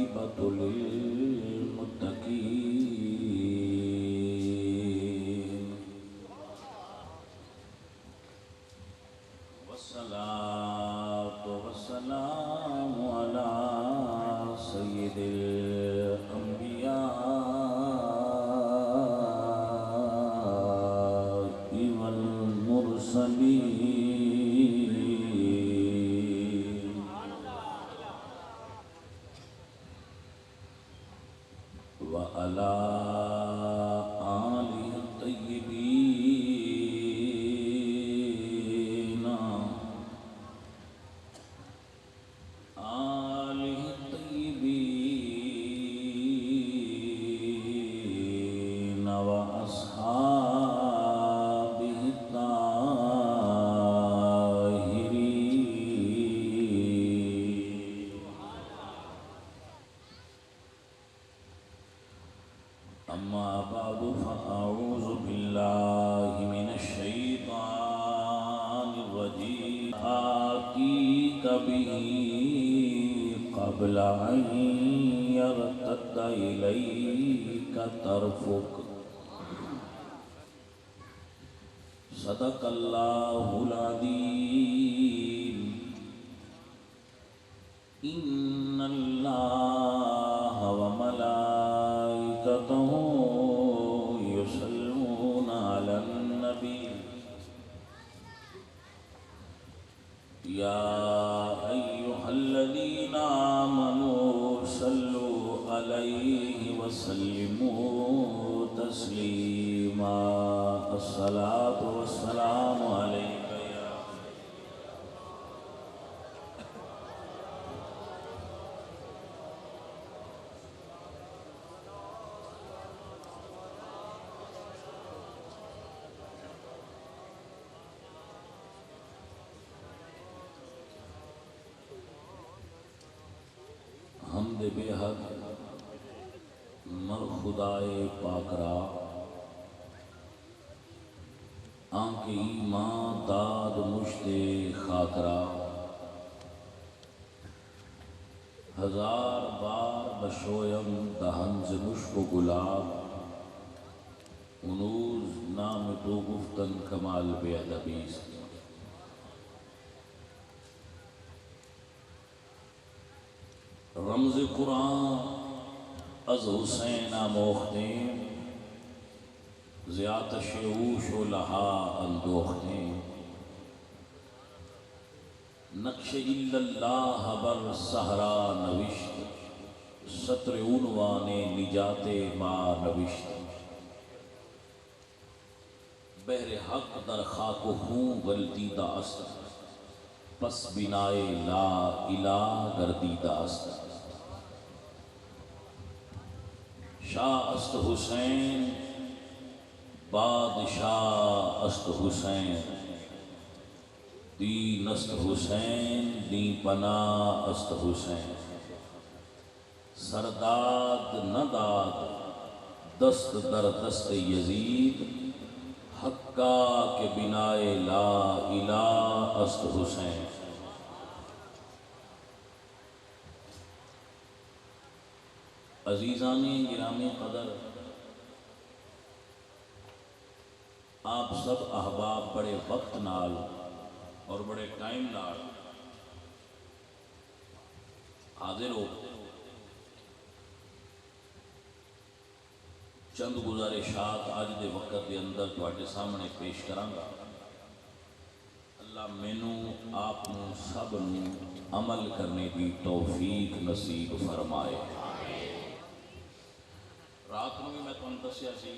والعاقبة للمتقين والصلاة والسلام على سيد الأنبياء والمرسلين وعلى آله الطيبين وأصحابه الطاهرين أما بعد فأعوذ بالله من الشيطان الرجيم آتيك به قبل أن يرتد إليك طرفك صدق الله العظيم إن الله وملائكته يصلون على النبي يا أيها الذين آمنوا صلوا عليه وسلموا تسليما الصلاة والسلام عليك يا حمد بے حق مر خدائے پاک را آنکھ ایمان داد مشت خاکرا ہزار بار بشویم دہن ز مشک و گلاب انوز نام تو گفتن کمال بے ادبی رمز قرآن از حسین آموختیں زیادہ شعوش و لہا اندوختیں نقش اللہ بر صحرا نوشت سطر عنوان نجات ما نوشت بحر حق در خاک و خون گلدیدہ است پس بنائے لا الہ گردیدہ است شاہ است حسین بادشاہ است حسین دین است حسین دین پناہ است حسین سرداد نداد دست در دست یزید حقا کے بنائے لا الہ است حسین عزیزان گرامی قدر آپ سب احباب بڑے وقت نال اور بڑے ٹائم نال حاضر ہو چند گزارشات آج دے وقت دے اندر تواڈے سامنے پیش کرانگا اللہ مینوں آپ سب نوں عمل کرنے کی توفیق نصیب فرمائے رات نوں بھی میں تمہیں دسیا سی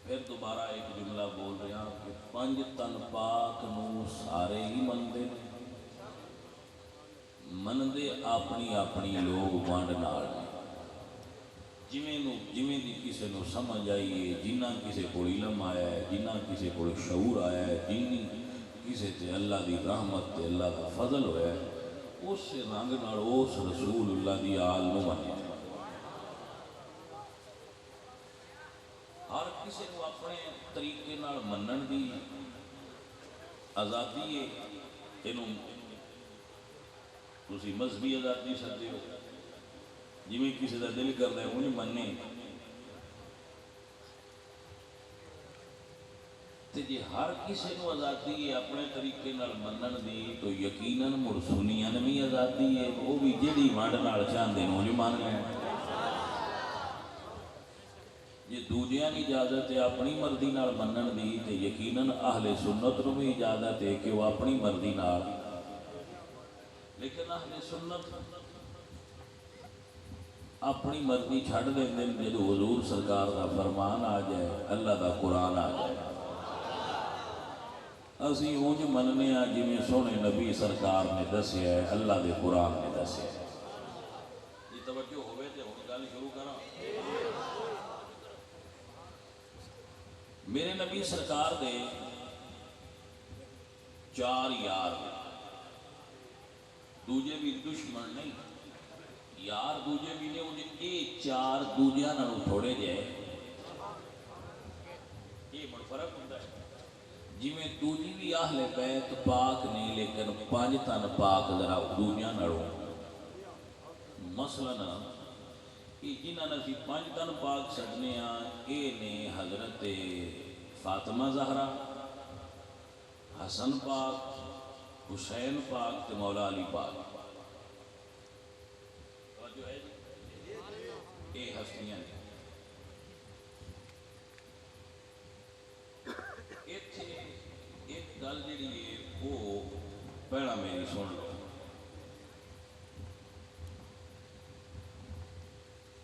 پھر دوبارہ ایک جملہ بول رہا کہ پنج تن پاک نو سارے ہی مندے اپنی اپنی لوگ وانڈ نال جویں دی کسے نو سمجھ آئی ہے جنہ کسے کو علم آیا ہے جنہ کسے کو شعور آیا ہے جنہ کسے تے اللہ دی رحمت تے اللہ دا فضل ہویا ہے اس سے رنگ نال اس رسول اللہ دی آل نو منے ہر کسی کو اپنے طریقے نال منن دی آزادی ہے، اینوں تسی مذہبی آزادی سکتے ہو جی میں کسی کا دل کرتا ہے انہیں مننے تے جی ہر کسی کو آزادی ہے اپنے طریقے نال منن دی تو یقیناً مڑ سنیاں بھی آزادی ہے وہ بھی جیڑی ونڈ نال چاہتے ہیں انہیں مان لیں جی دوجیاں کی اجازت ہے اپنی مرضی نال منن دی تے یقیناً اہل سنت نو بھی اجازت ہے کہ وہ اپنی مرضی نال لیکن اہل سنت اپنی مرضی چھڑ دیں جب حضور سرکار کا فرمان آ جائے اللہ کا قرآن آ جائے اسی اونج مننے ہاں جی میں سونے نبی سرکار نے دسیا ہے اللہ دے قرآن نے دسیا ہے یہ توجہ ہوئے تے ہن گل شروع کراں میرے نبی سرکار دے 4 یار دوجے بھی دشمن نہیں یار دوجے بھی نے انہیں یہ 4 دوجیاں نالوں تھوڑے جائے یہ بڑا فرق ہوتا ہے جی میں دوجی بھی اہل بیت پاک نہیں لیکن 5 تن پاک ذرا دوجیاں نالوں مثلا یہ جنہاں نے 5 تن پاک سجنے ہاں یہ نے حضرت فاطمہ زہرا حسن پاک حسین پاک تے مولا علی پاک جو ہے یہ ہستیاں ایک گل جڑی ہے وہ پہلا میری سن لو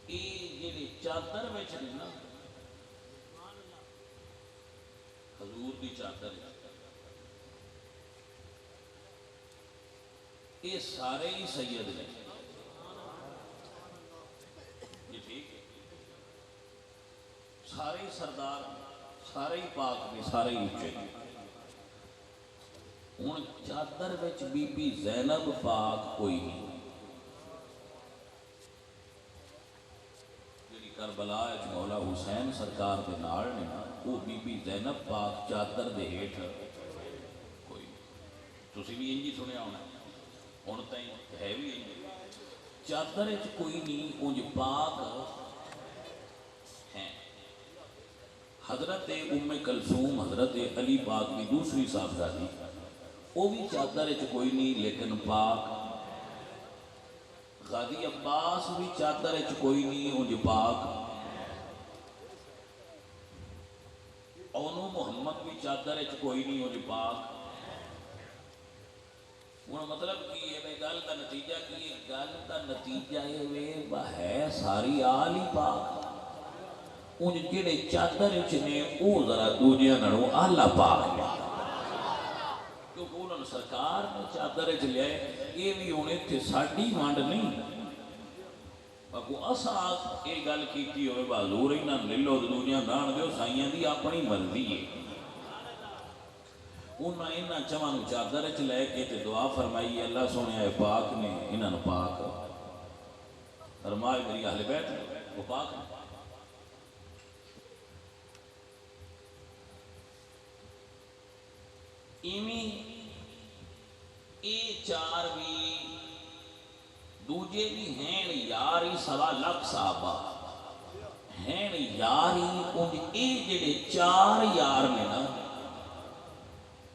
یہ جڑی چادر وچ نے نا حضور دی چادر یہ سارے ہی سید نے یہ ٹھیک ہے سارے ہی سردار سارے ہی پاک نے سارے ہی اچھے ہوں چادر وچ بی بی زینب پاک کوئی نہیں جی کربلا مولا حسین سرکار کے نال نے نا وہ بی بی زینب پاک چادر دے ہیٹھ کوئی نہیں تسی بھی انجی سنیا ہونا ہوں تائیں ہے بھی انجی چادر وچ کوئی نہیں انج پاک ہیں حضرت ام کلثوم حضرت علی پاک کی دوسری صاحبزادی وہ بھی چادر وچ کوئی نہیں لیکن پاک غازی عباس بھی چادر وچ کوئی نہیں انج پاک اونو محمد بھی چادر وچ کوئی نہیں انج پاک ہوں مطلب کہ یہ گل کا نتیجہ کی گل کا نتیجہ یہ ہے ساری آل ہی پاک ان جڑے چادر وچ نے وہ ذرا دوجیاں نالوں آلہ پاک نے کیونکہ انہوں نے سرکار نے چادر وچ لیا یہ بھی ہوں اتنے ساڈی ونڈ نہیں باقو اساں یہ گل کیتی ہوئے حضور انہاں لے لو دوجیاں رہن دیو سائیاں دی اپنی مرضی ہے انہاں انہاں چواں نوں چادر وچ لے کے تے دعا فرمائی اللہ سونے پاک نے انہاں نوں پاک فرمائے میری اہل بیت وہ پاک نے یہ 4 بھی دوجے بھی ہیں یار ہی 1.25 لاکھ صحابہ ہیں یار ہی ان یہ جڑے 4 یار نے نا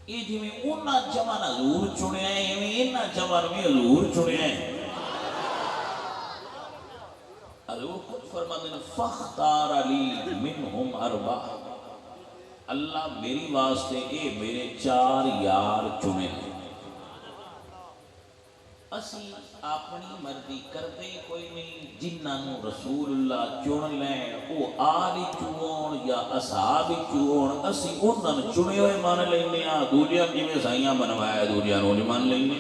یہ جی میں انہاں جمع حضور چنیا ہے انہاں جمع بھی حضور چنیا ہے حضور خود فرماتے ہیں فاختار علی منہم 4 اللہ میری واسطے اے میرے 4 یار چنے ہیں اسی اپنی مرضی کرتے کوئی نہیں جنہاں رسول اللہ چن لیں وہ آل چون یا اصحاب چون اسی انہاں چنے ہوئے مان لینے ہاں دوجیاں جویں سائیاں بنوایا دوجیاں نوں مان لینے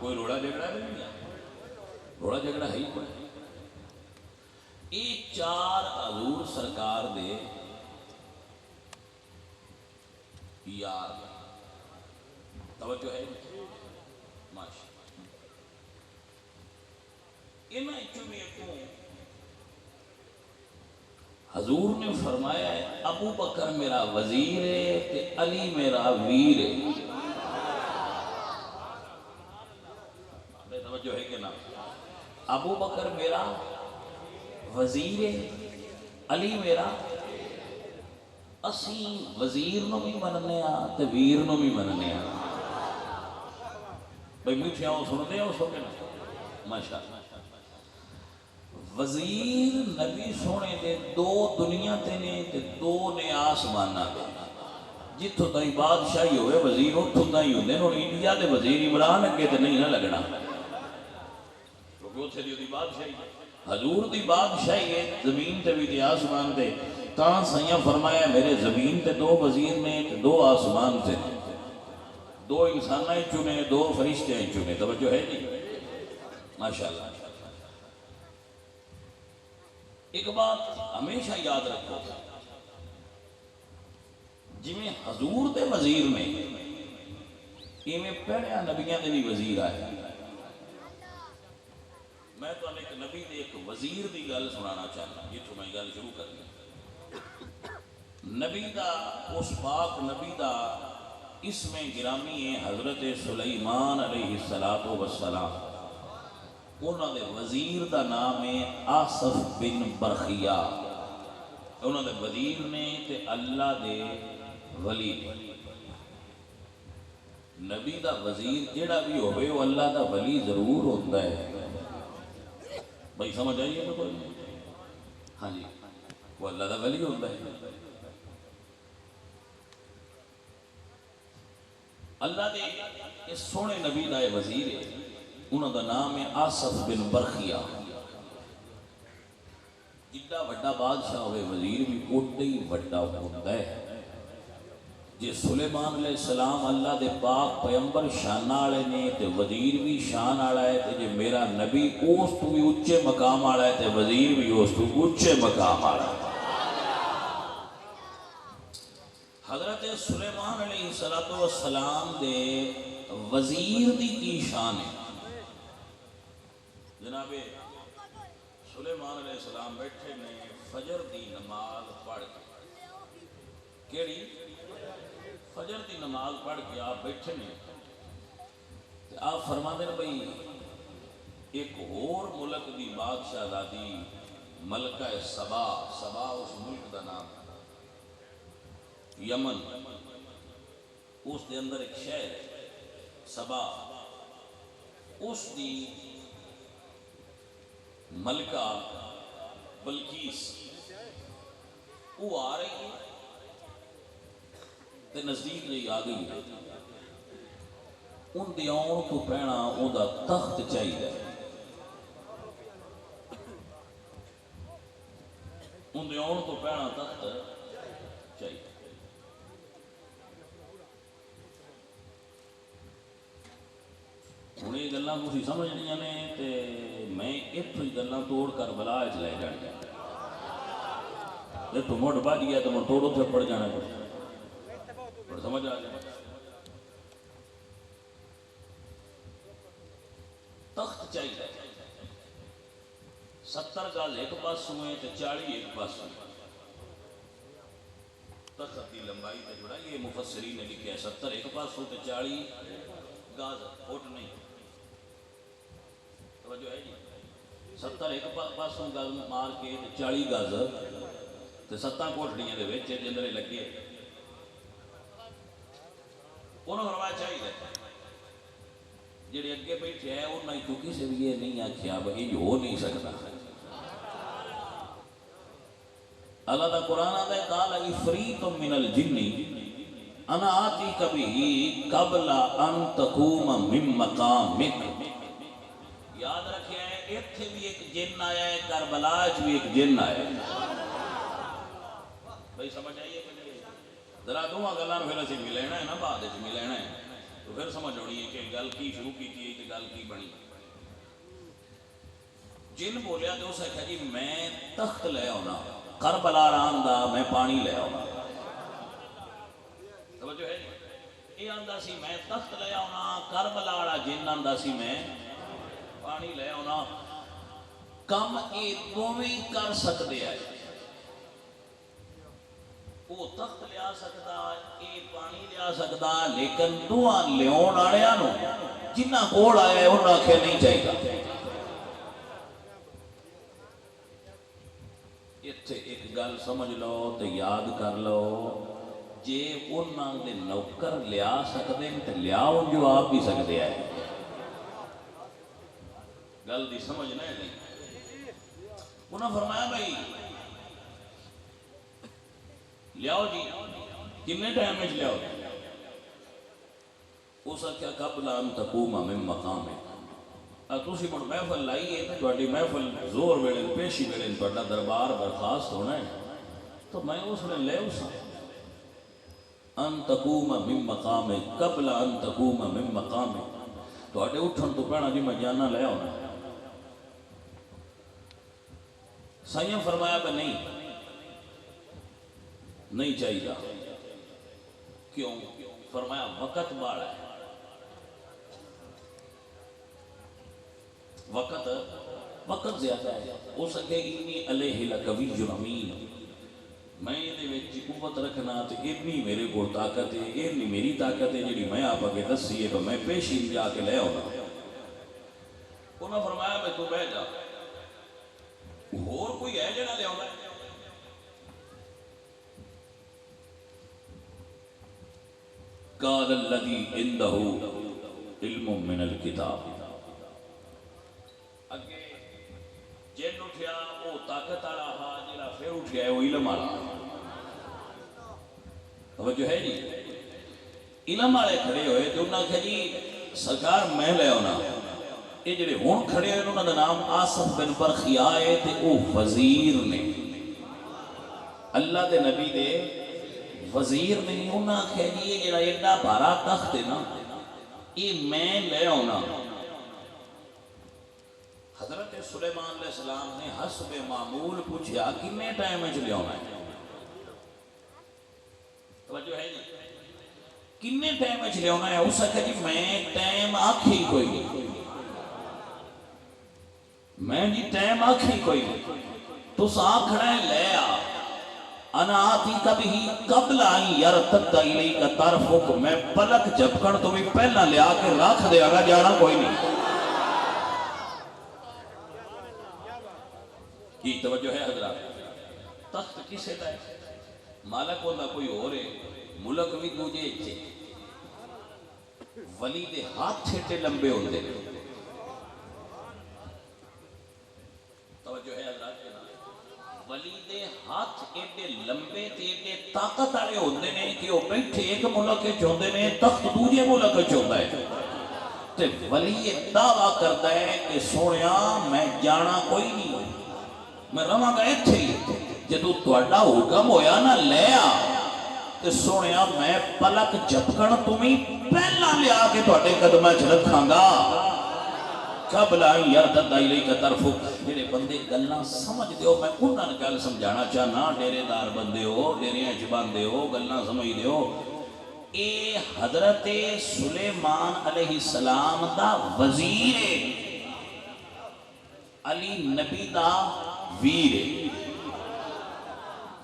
کوئی روڑا جھگڑا نہیں روڑا جھگڑا ہے ہی کوئی یہ 4 حضور سرکار دے یار توجہ ہے ماشاءاللہ انہاں چمیتوں حضور نے فرمایا ہے ابو بکر میرا وزیر ہے تے علی میرا ویر ہے توجہ ہے کہ نہ؟ ابو بکر میرا وزیر ہے، علی میرا، اسی وزیر نو بھی مننے تے ویر نو بھی مننے بھائی میٹھے آؤ سنتے ہو سو کے نا ماشاء اللہ۔ وزیر نبی سونے دے دو دنیا تے نے تے دو نے آسمانہ دے، جتوں تھی بادشاہی ہوئے وزیر اتوں تھی ہوندے، ہن انڈیا دے وزیر عمران اگے تے نہیں نہ لگنا، کیونکہ اتھے دی بادشاہی حضور دی بادشاہی ہے زمین تے بھی تے آسمان تے، تاں سیاں فرمایا میرے زمین تے دو وزیر نے تے دو آسمان تے، دو انسانہ چنے دو فرشتے چنے، توجہ ہے جی ماشاءاللہ۔ ایک بات ہمیشہ یاد رکھو، جی میں حضور دے وزیر میں ایویں پہلے نبیاں دے بھی وزیر آئے۔ میں تو ایک نبی دے ایک وزیر دی گل سنانا چاہتا ہوں جتوں میں گل شروع کرنی۔ نبی دا اس پاک نبی دا اسم گرامی ہے حضرت سلیمان علیہ السلام، انہوں دے وزیر دا نام ہے آصف بن برخیا، انہوں دے وزیر نے تے اللہ دے ولی۔ نبی دا وزیر جڑا بھی ہوئے وہ اللہ دا ولی ضرور ہوتا ہے، بھائی سمجھ آئیے تو کوئی ہاں جی، وہ اللہ دا ولی ہوتا ہے۔ اللہ دے اس سونے نبی دا وزیر ہے، انہوں دا نام ہے آصف بن برخیا۔ جڈا وڈا بادشاہ ہوئے وزیر بھی اوڈا ہی وڈا ہوتا ہے۔ جی سلیمان علیہ السلام اللہ دے پاک پیغمبر شان والے نے تے وزیر بھی شان والا ہے، تے جے میرا نبی اس تو بھی اونچے مقام والا ہے تے وزیر بھی اس تو اونچے مقام والا ہے۔ حضرت سلیمان علیہ السلام دے وزیر دی کی شان ہے؟ جناب سلیمان علیہ السلام بیٹھے نے فجر دی نماز پڑھ کے، کیڑی فجر دی نماز پڑھ کے آپ بیٹھے نے، آپ فرما دیں بھئی ایک اور ملک دی بادشاہ دادی ملکہ سبا، سبا اس ملک دا نام یمن، اس دے اندر ایک شہر سبا، اس دی ملکہ بلقیس وہ آ رہی ہے تے نزدیک جی آ گئی ہے، ان دے آن تو پہنا او دا تخت چاہیے، ان دے آن تو پہنا تخت چاہیے۔ ہوں یہ گلاں تسی سمجھنیاں نے تے میں اتوں ہی گلاں توڑ کر بلا چ لے جانا، جب تو مڑ بج گیا تو مڑ توڑ اتنے پڑ جانا، پر سمجھ آ جائے۔ تخت چاہیے 70 گز ایک پاسوں ہے تے 40 ایک پاسوں، تخت کی لمبائی تے جڑا یہ مفسرین نے لکھا ہے 70 ایک پاسوں تے 40 گز، فٹ نہیں، توجہ ہے جی، 70 ایک پاسوں گز مار کے 40 گز تے 7 کوٹڑیاں دے وچ جندرے لگے، انہوں فرمایا چاہیے جڑے اگے بیٹھے ہیں انہوں نے کسی بھی یہ نہیں آکھیا بھائی ہو نہیں سکتا۔ اللہ دا قرآن آتا ہے قال عفریت من الجن انا آتیک بہ قبل ان تقوم من مقامک۔ یاد رکھے ہیں اتھے بھی ایک جن آیا ہے، کربلا وچ بھی ایک جن آیا ہے، بھائی سمجھ آئیے ذرا دونوں گلاں پھر اسی ملینا ہے نا، بعد وچ ملینا ہے تو پھر سمجھ آنی ہے کہ گل کی شروع کی تے گل کی بنی۔ جن بولیا تو اس نے کہا جی میں تخت لے آنا، کربلا رام دا میں پانی لے آنا، توجہ ہے یہ آندا سی میں تخت لے آنا، کربلا والا جن آندا سی میں پانی لے آنا، کم یہ دونوں کر سکتے ہیں۔ وہ تخت لیا سکتا اے پانی لیا سکتا لیکن دعا لیاؤن والےاں نوں جنہ کول آیا ہے انہاں آکھیا نہیں چاہیے. اتھے ایک گل سمجھ لو تے یاد کر لو جے انہاں دے نوکر لیا سکتے ہیں تے لیاؤن جو آپ بھی سکتے ہیں. گل دی سمجھ نہیں. انہاں فرمایا بھائی لیاؤ جی کنے ٹائم میں لیاؤ. اس کیا قبل ان تقوم من مقام ہے. تسی مڑ محفل لائی ہے تہاڈی محفل زور ویلے پیشی ویلے تہاڈا دربار برخاست ہونا ہے تو میں اس نے لے اس ان تقوم من مقام قبل ان تقوم من مقام تہاڈے اٹھن تو پہلا جی میں جانا لے آنا. سائیں فرمایا کہ نہیں چاہیے. کیوں؟ فرمایا وقت باڑا ہے. وقت زیادہ ہے. ہو سکے انی علیہ لقوی امین میں یہ قوت رکھنا تو اتنی میرے کو طاقت ہے اتنی میری طاقت ہے جی میں آپ اگے دسی ہے تو میں پیشی جا کے لے آنا. انہوں نے فرمایا میں تو بہ جا اور کوئی ہے جڑا لے آنا. قال الذی عنده علم من الکتاب. اگے جن اٹھیا وہ طاقت والا ہا جڑا پھر اٹھیا ہے وہ علم والا. توجہ ہے جی. علم والے کھڑے ہوئے تو انہاں کہ جی سرکار میں لے آنا. یہ جڑے ہون کھڑے ہوئے انہاں دا نام آصف بن برخیا ہے تے او وزیر نے اللہ دے نبی دے وزیر نے. انہاں کہ جی یہ جڑا ایڈا بھارا تخت ہے نا یہ میں لے آنا. حضرت سلیمان علیہ السلام نے حسب معمول پوچھا کنے ٹائم میں چلے آنا ہے. توجہ ہے جی کنے ٹائم میں چلے آنا ہے. اس سے کہ جی میں ٹائم آکھی کوئی نہیں. میں جی ٹائم آکھی کوئی نہیں. تو ساتھ کھڑا ہے لے آ انا آتی کبھی قبل آئی یرتد الیک طرفک. میں پلک جھپکن تو بھی پہلا لیا کے رکھ دے گا جانا کوئی نہیں. کی توجہ ہے حضرات. تخت کسے دا ہے مالک ہوندہ کوئی اور ہے ملک بھی دوجے چھے. ولی دے ہاتھ چھٹے لمبے ہوندے. توجہ ہے حضرات. ولی دے ہاتھ ایڈے لمبے تے ایڈے طاقت آئے ہوندے نے کہ وہ بیٹھے ایک ملک چوندے نے تخت دوجے ملک چوندہ ہے. تے ولی یہ دعویٰ کرتا ہے کہ سونیا میں جانا کوئی نہیں میں رہاں گا اتھے ہی. جدو تہاڈا حکم ہویا نا لے آ تے سونیا میں پلک جھپکن تمہیں پہلا لیا کے تہاڈے قدمہ چ رکھاں گا. قبل آئی یرتد الیک طرفک. جڑے بندے گلاں سمجھ دیو میں انہاں نے گل سمجھانا چاہنا. ڈیرے دار بندے ہو ڈیریاں چ باندے ہو گلاں سمجھ دیو. اے حضرت سلیمان علیہ السلام دا وزیر علی نبی دا ویر.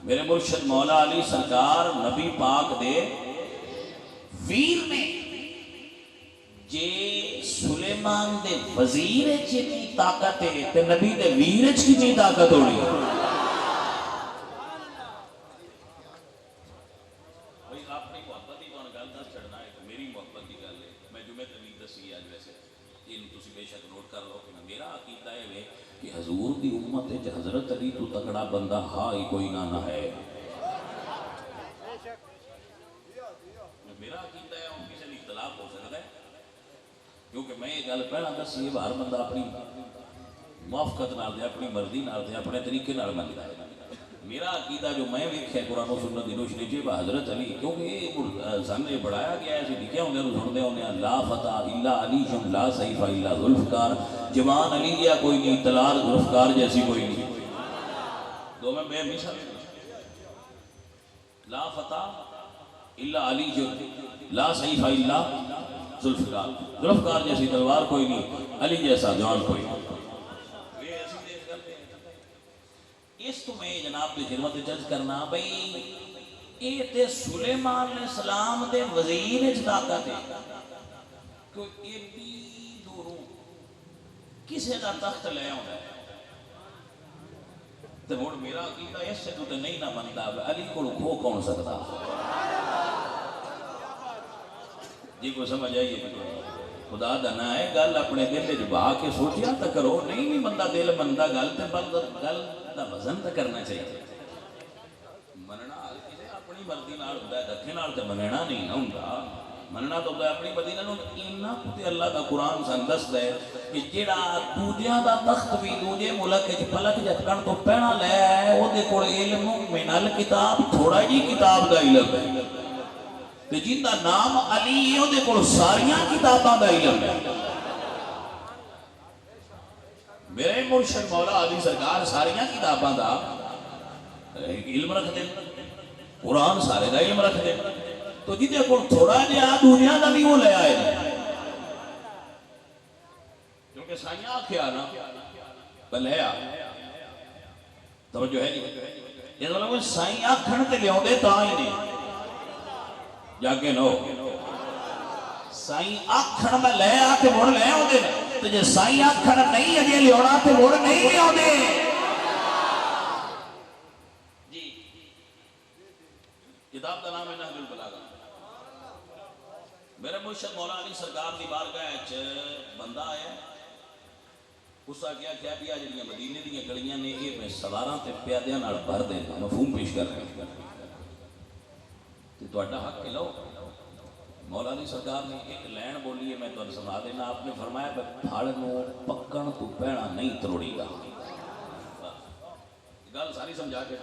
میرے مرشد مولا علی سرکار نبی پاک دے ویر نے. جے سلیمان دے وزیر چنی طاقت ہے تے نبی دے ویر چنی طاقت ہونی. بھئی اپنی محبت ہی کون گل دس چھڑنا ہے تو میری محبت کی گل ہے. میں جو میں تبھی دسی آج ویسے یہ تسی بے شک نوٹ کر لو کہ میرا عقیدہ ہے کہ حضور دی امت ہے حضرت علی تو تکڑا بندہ ہاں ہی کوئی نہ ہے. میرا عقیدہ ہے ان کسی اختلاف ہو سکتا ہے کیونکہ میں یہ گل پہلا دسی ہے ہر بندہ اپنی موافقت نال دے اپنی مرضی نال دے اپنے طریقے نال مندا ہے. میرا عقیدہ جو میں ویکھیا قرآن و سنت دی روشنی چ حضرت علی کیونکہ یہ سامنے بڑھایا گیا ہے لکھیا ہوندے نوں سنتے ہوندے ہیں لا فتح الا علی لا سیف الا ذوالفقار. جوان علی یا کوئی نہیں تلوار ذوالفقار جیسی کوئی نہیں. دو میں بے مثال لا فتح الا علی لا سیف الا ذوالفقار. ذوالفقار جیسی تلوار کوئی نہیں علی جیسا جوان کوئی نہیں. اس تو میں جناب کی خدمت جج کرنا بھئی یہ تے سلیمان علیہ السلام دے وزیر وچ طاقت ہے کہ ایڈی دوروں کسے دا تخت لے آਉਂدا ہے تے ہن میرا عقیدہ اس سے تو نہیں نہ بنتا علی کو کھو کون سکتا جی کو سمجھ آئیے خدا دا نہ ہے گل اپنے دل وچ بہا کے سوچیا تو کرو نہیں بھی بندہ دل بندہ گل تے گل دا وزن تے کرنا چاہیے مننا اپنی مرضی نال ہوندا ہے دکھے نال تے مننا نہیں نہ ہوندا مننا تو ہوندا اپنی مرضی نال انہاں تے اللہ دا قرآن سن دسدا ہے کہ جیڑا دوجیاں دا تخت بھی دوجے ملک وچ پلک جھٹکن تو پہنا لے او دے کول علم من الکتاب تھوڑا جی کتاب دا علم ہے تے جن دا نام علی ہے او دے کول ساریاں کتاباں دا علم ہے میرے مرشد مولا علی سرکار ساریاں کتاباں دا علم رکھ دے قرآن سارے دا علم رکھ دے تو جی دے کول تھوڑا جہا دنیا دا بھی وہ لے آئے کیونکہ سائیاں آکھیا نا پہلے آ توجہ ہے نہیں یہ مطلب سائیں آکھن تے لیاؤں دے تاں ہی نہیں جا کے نو سائیں آکھن میں لے آ کے مڑ لے آؤں دے تو جے سائیں آکھن نہیں اجے لیونا تے مڑ نہیں لے آؤں دے کتاب کا نام ہے نہج البلاغہ میرے مرشد مولا علی سرکار دی بارگاہ وچ بندہ آیا اس آ کیا بھی جڑیاں مدینے دیاں گلیاں نے یہ میں سواراں تے پیادیاں نال بھر دینا مفہوم پیش کر رہا تے تہاڈا حق ہے لو مولا علی سرکار نے ایک لین بولی ہے میں تانوں سنا دینا آپ نے فرمایا کہ پھڑ نو پکن تو پہنا نہیں تروڑی گا گل ساری سمجھا کے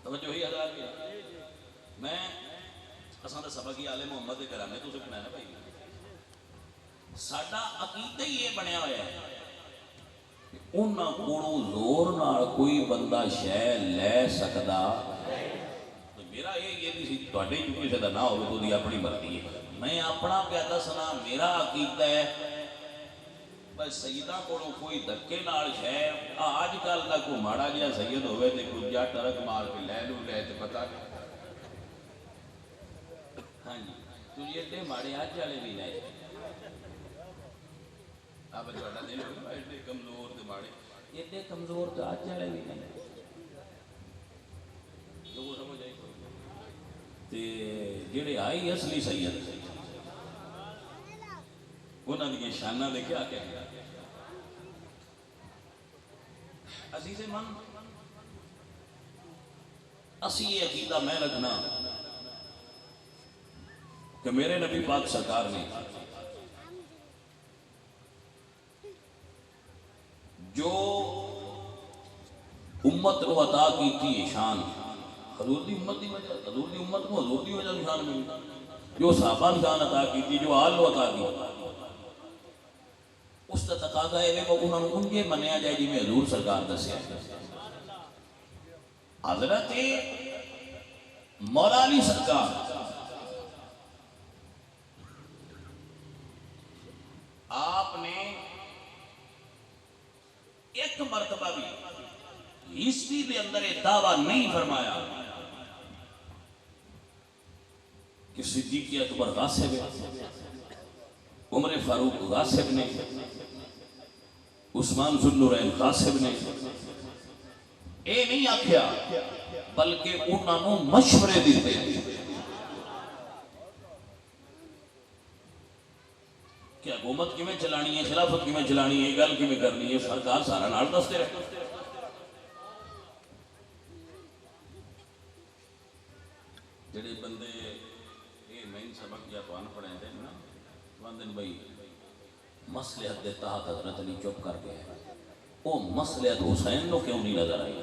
توجہ ہی حضرات کیا میں اساں دا سبق ہی آل محمد دے کرانے تو سکھنا ہے نا بھائی ساڈا عقیدہ ہی یہ بنیا ہوا ہے کہ انہاں کولوں زور نال کوئی بندہ شے لے سکدا میرا یہ نہیں سی تواڈے جو کسے دا نہ ہوے تو دی اپنی مرضی ہے میں اپنا پیا دسنا میرا عقیدہ ہے بس سیدہ کولوں کوئی دھکے نال شے آج کل دا کوئی ماڑا جہا سید ہوئے تے کوئی جا ٹرک مار کے لے لو لے تے پتہ ہاں جی تو یہ تے ماڑے آج والے بھی لے آپ تہاڈا دل ہوئے ایڈے کمزور تے ماڑے ایڈے کمزور تے آج والے بھی نہیں لوگوں سمجھ آئی تے جڑے آئی اصلی سید انہاں دی شانہ دے کیا کہہ عزیز من اسی یہ عقیدہ میں رکھنا کہ میرے نبی پاک سرکار نے جو امت کو عطا کی تھی شان حضور دی امت دی وجہ حضور دی امت کو حضور دی وجہ شان ملی جو صحابہ شان عطا کی تھی جو آل عطا کی اس کا تقاضا ہے کہ انہوں نے ان کے منیا جائے جی میں حضور سرکار دسیا حضرت مولا علی سرکار آپ نے ایک مرتبہ بھی ہسٹری کے اندر یہ دعویٰ نہیں فرمایا کہ صدیق اکبر غاصب ہے عمر فاروق غاصب نے عثمان ذو النورین غاصب نے اے نہیں آکھیا بلکہ انہوں نے مشورے دیتے کہ حکومت کی میں چلانی ہے خلافت کی میں چلانی ہے گل کی میں کرنی ہے سرکار سارا نال دستے رہے جڑے بندے یہ مین سبق یا تو ان پڑھیں دیں نا واندن بھائی مصلحت دے تحت حضرت علی چپ کر گئے وہ مصلحت حسین نو کیوں نہیں نظر آئی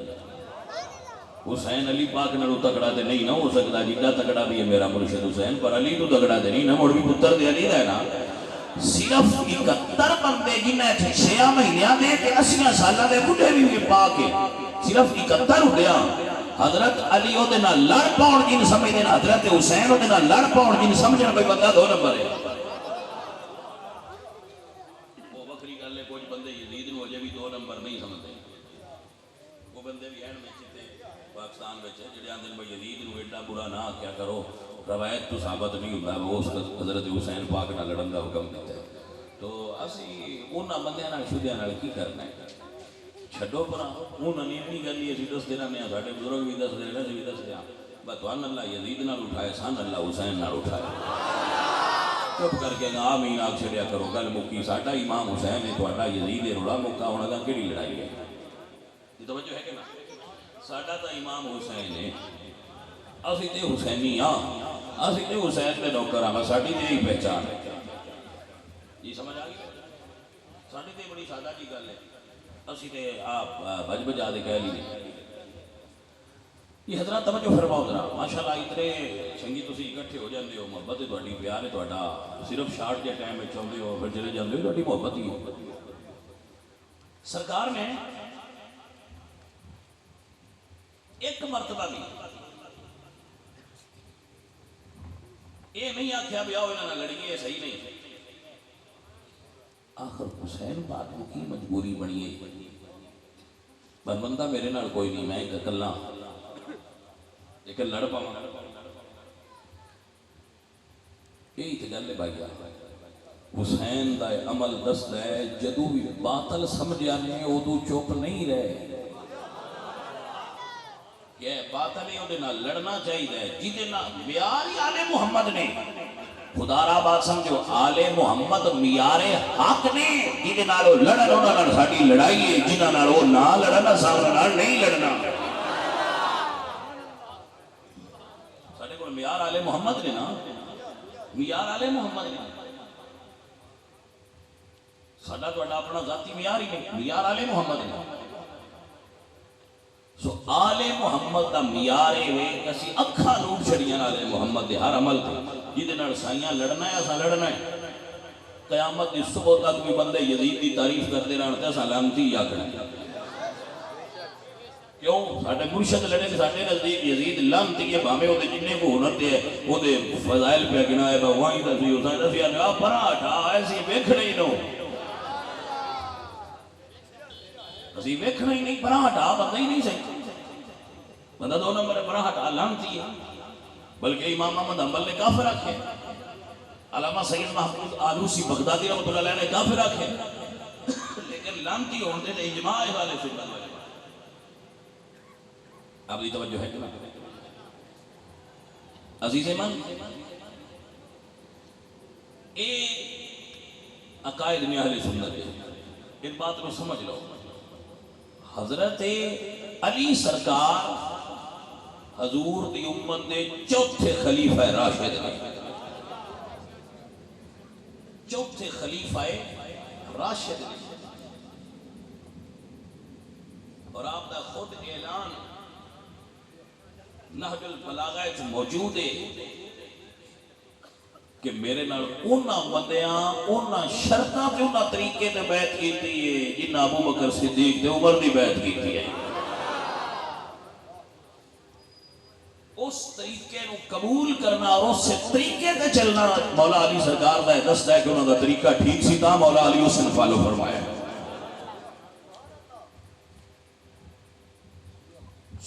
حسین علی پاک نالو تکڑا تے نہیں نہ ہو سکتا جیڑا تکڑا بھی ہے میرا مرشد حسین پر علی تو تکڑا تے نہیں نہ مڑ بھی پتر دے علی دا ہے نا صرف 71 بندے جنہیں 6 مہینیاں دے کے 80 سالہ دے بڑھے بھی پا کے صرف 71 ہویا حضرت علی او دے نال لڑ پاؤن جن سمجھ دینا حضرت حسین او دے نال لڑ پاؤن جن سمجھنا کوئی بندہ 2 نمبر ہے وہ بکری گل ہے کچھ بندے یزید نو اجے بھی 2 نمبر نہیں سمجھتے وہ بندے بھی ہیں پاکستان میں جڑے آتے ہیں بھائی یزید نو ایڈا برا نہ آخیا کرو، روایت تو ثابت نہیں ہوتا وہ اس حضرت حسین پاک نہ لڑن کا حکم دیتا ہے. تو اسی انہاں بندیاں شدیاں کی کرنا ہے، چھڈو پرا انہاں نے نہیں گل اسی دستے رہنے ہیں، ساڈے بزرگ بھی دستے رہے اسی بھی دستے ہیں، بس تھان اللہ یزید نال اٹھائے سن اللہ حسین نال اٹھائے. چپ کر کے آمین آگ چھڑیا کرو، گل مکی. ساڈا امام حسین ہے، تہاڈا یزید روڑا مکا ہونا گا کہڑی لڑائی ہے؟ یہ توجہ ہے کہ نا؟ ساڈا تو امام حسین ہے، اسی تے حسینی ہاں، اسی تے حسین دے نوکر ہاں، ساڈی تے یہی پہچان ہے. جی سمجھ آ گئی؟ ساڈی تے بڑی سادہ جی گل ہے، اسی تے آپ بج بجا دے کہہ لیے. یہ حضرات توجہ فرماؤ ذرا، ماشاءاللہ اتنے چنگی تسی اکٹھے ہو جاندے ہو، محبت ہے تہاڈی، پیار ہے تہاڈا، صرف شارٹ جے ٹائم وچ آندے ہو پھر چلے جاندے ہو، تہاڈی محبت ہی ہے. سرکار نے ایک مرتبہ بھی یہ نہیں آخیا بھی آؤ انہاں نال لڑیے، یہ صحیح نہیں. آخر حسین پاک کو کی مجبوری بنی ہے، پر بندہ میرے نال کوئی نہیں، میں ایک اکلا لیکن لڑ پاواں. یہی تو گل ہے بھائی. حسین دا عمل دسدا ہے جدوں بھی باطل سمجھیا نے ادو چپ نہیں رہے، کہ باطل ہے وہ لڑنا چاہیے. جہدے نال معیار ہی آل محمد نے، خدا را بات سمجھو، آل محمد معیار حق نے، جہدے نال وہ لڑن انہاں نال ساڈی لڑائی ہے، جنہاں نال وہ نہ لڑن اساں انہاں نال نہیں لڑنا. ساڈے کول معیار آل محمد نے نا، معیار آل محمد نے. ساڈا تہاڈا اپنا ذاتی معیار ہی نہیں، معیار آل محمد نے. سو آل محمد دا معیار ہے اسی اکھاں لوٹ چھڑیاں آل محمد دے ہر عمل تے، جہدے نال سائیاں لڑنا ہے اساں لڑنا ہے. قیامت دی صبح تک بھی بندے یزید دی تعریف کرتے رہن تے اساں لعنتی آکھنا. کیوں؟ ساڈے مرشد لڑے تے ساڈے نزدیک یزید لعنتی ہے، بھاویں او دے جننے کو ہنر تے او دے فضائل پہ گنائے بوائیں دسی حسین دسی آ پرا ہٹا ایسی ویکھنا ہی نو، اسی ویکھنا ہی نہیں، پرا ہٹا بندہ ہی نہیں صحیح، بندہ دو نمبر پرا ہٹا لعنتی ہے. بلکہ امام محمد حنبل نے کافر آکھے، علامہ سید محمود آلوسی بغدادی رحمۃ اللہ علیہ نے کافر آکھے، لیکن لعنتی ہوندے تے اجماع اہل سنت والے. آپ دی توجہ ہے کہ نا عزیز من؟ اے عقائد میں اہل سنت ہے، ان بات کو سمجھ لو. حضرت علی سرکار حضور دی امت دے چوتھے خلیفہ راشد نے، چوتھے خلیفہ راشد نے، اور آپ دا خود اعلان نہج البلاغہ وچ موجود ہے کہ میرے نال انہاں بندیاں انہاں شرطاں تے انہاں طریقے تے بیعت کیتی ہے جنہاں ابو بکر صدیق تے عمر دی بیعت کیتی ہے. اس طریقے نو قبول کرنا اور اس سے طریقے تے چلنا مولا علی سرکار دا دستا ہے کہ انہاں دا طریقہ ٹھیک سی، تا مولا علی اس نے فالو فرمایا.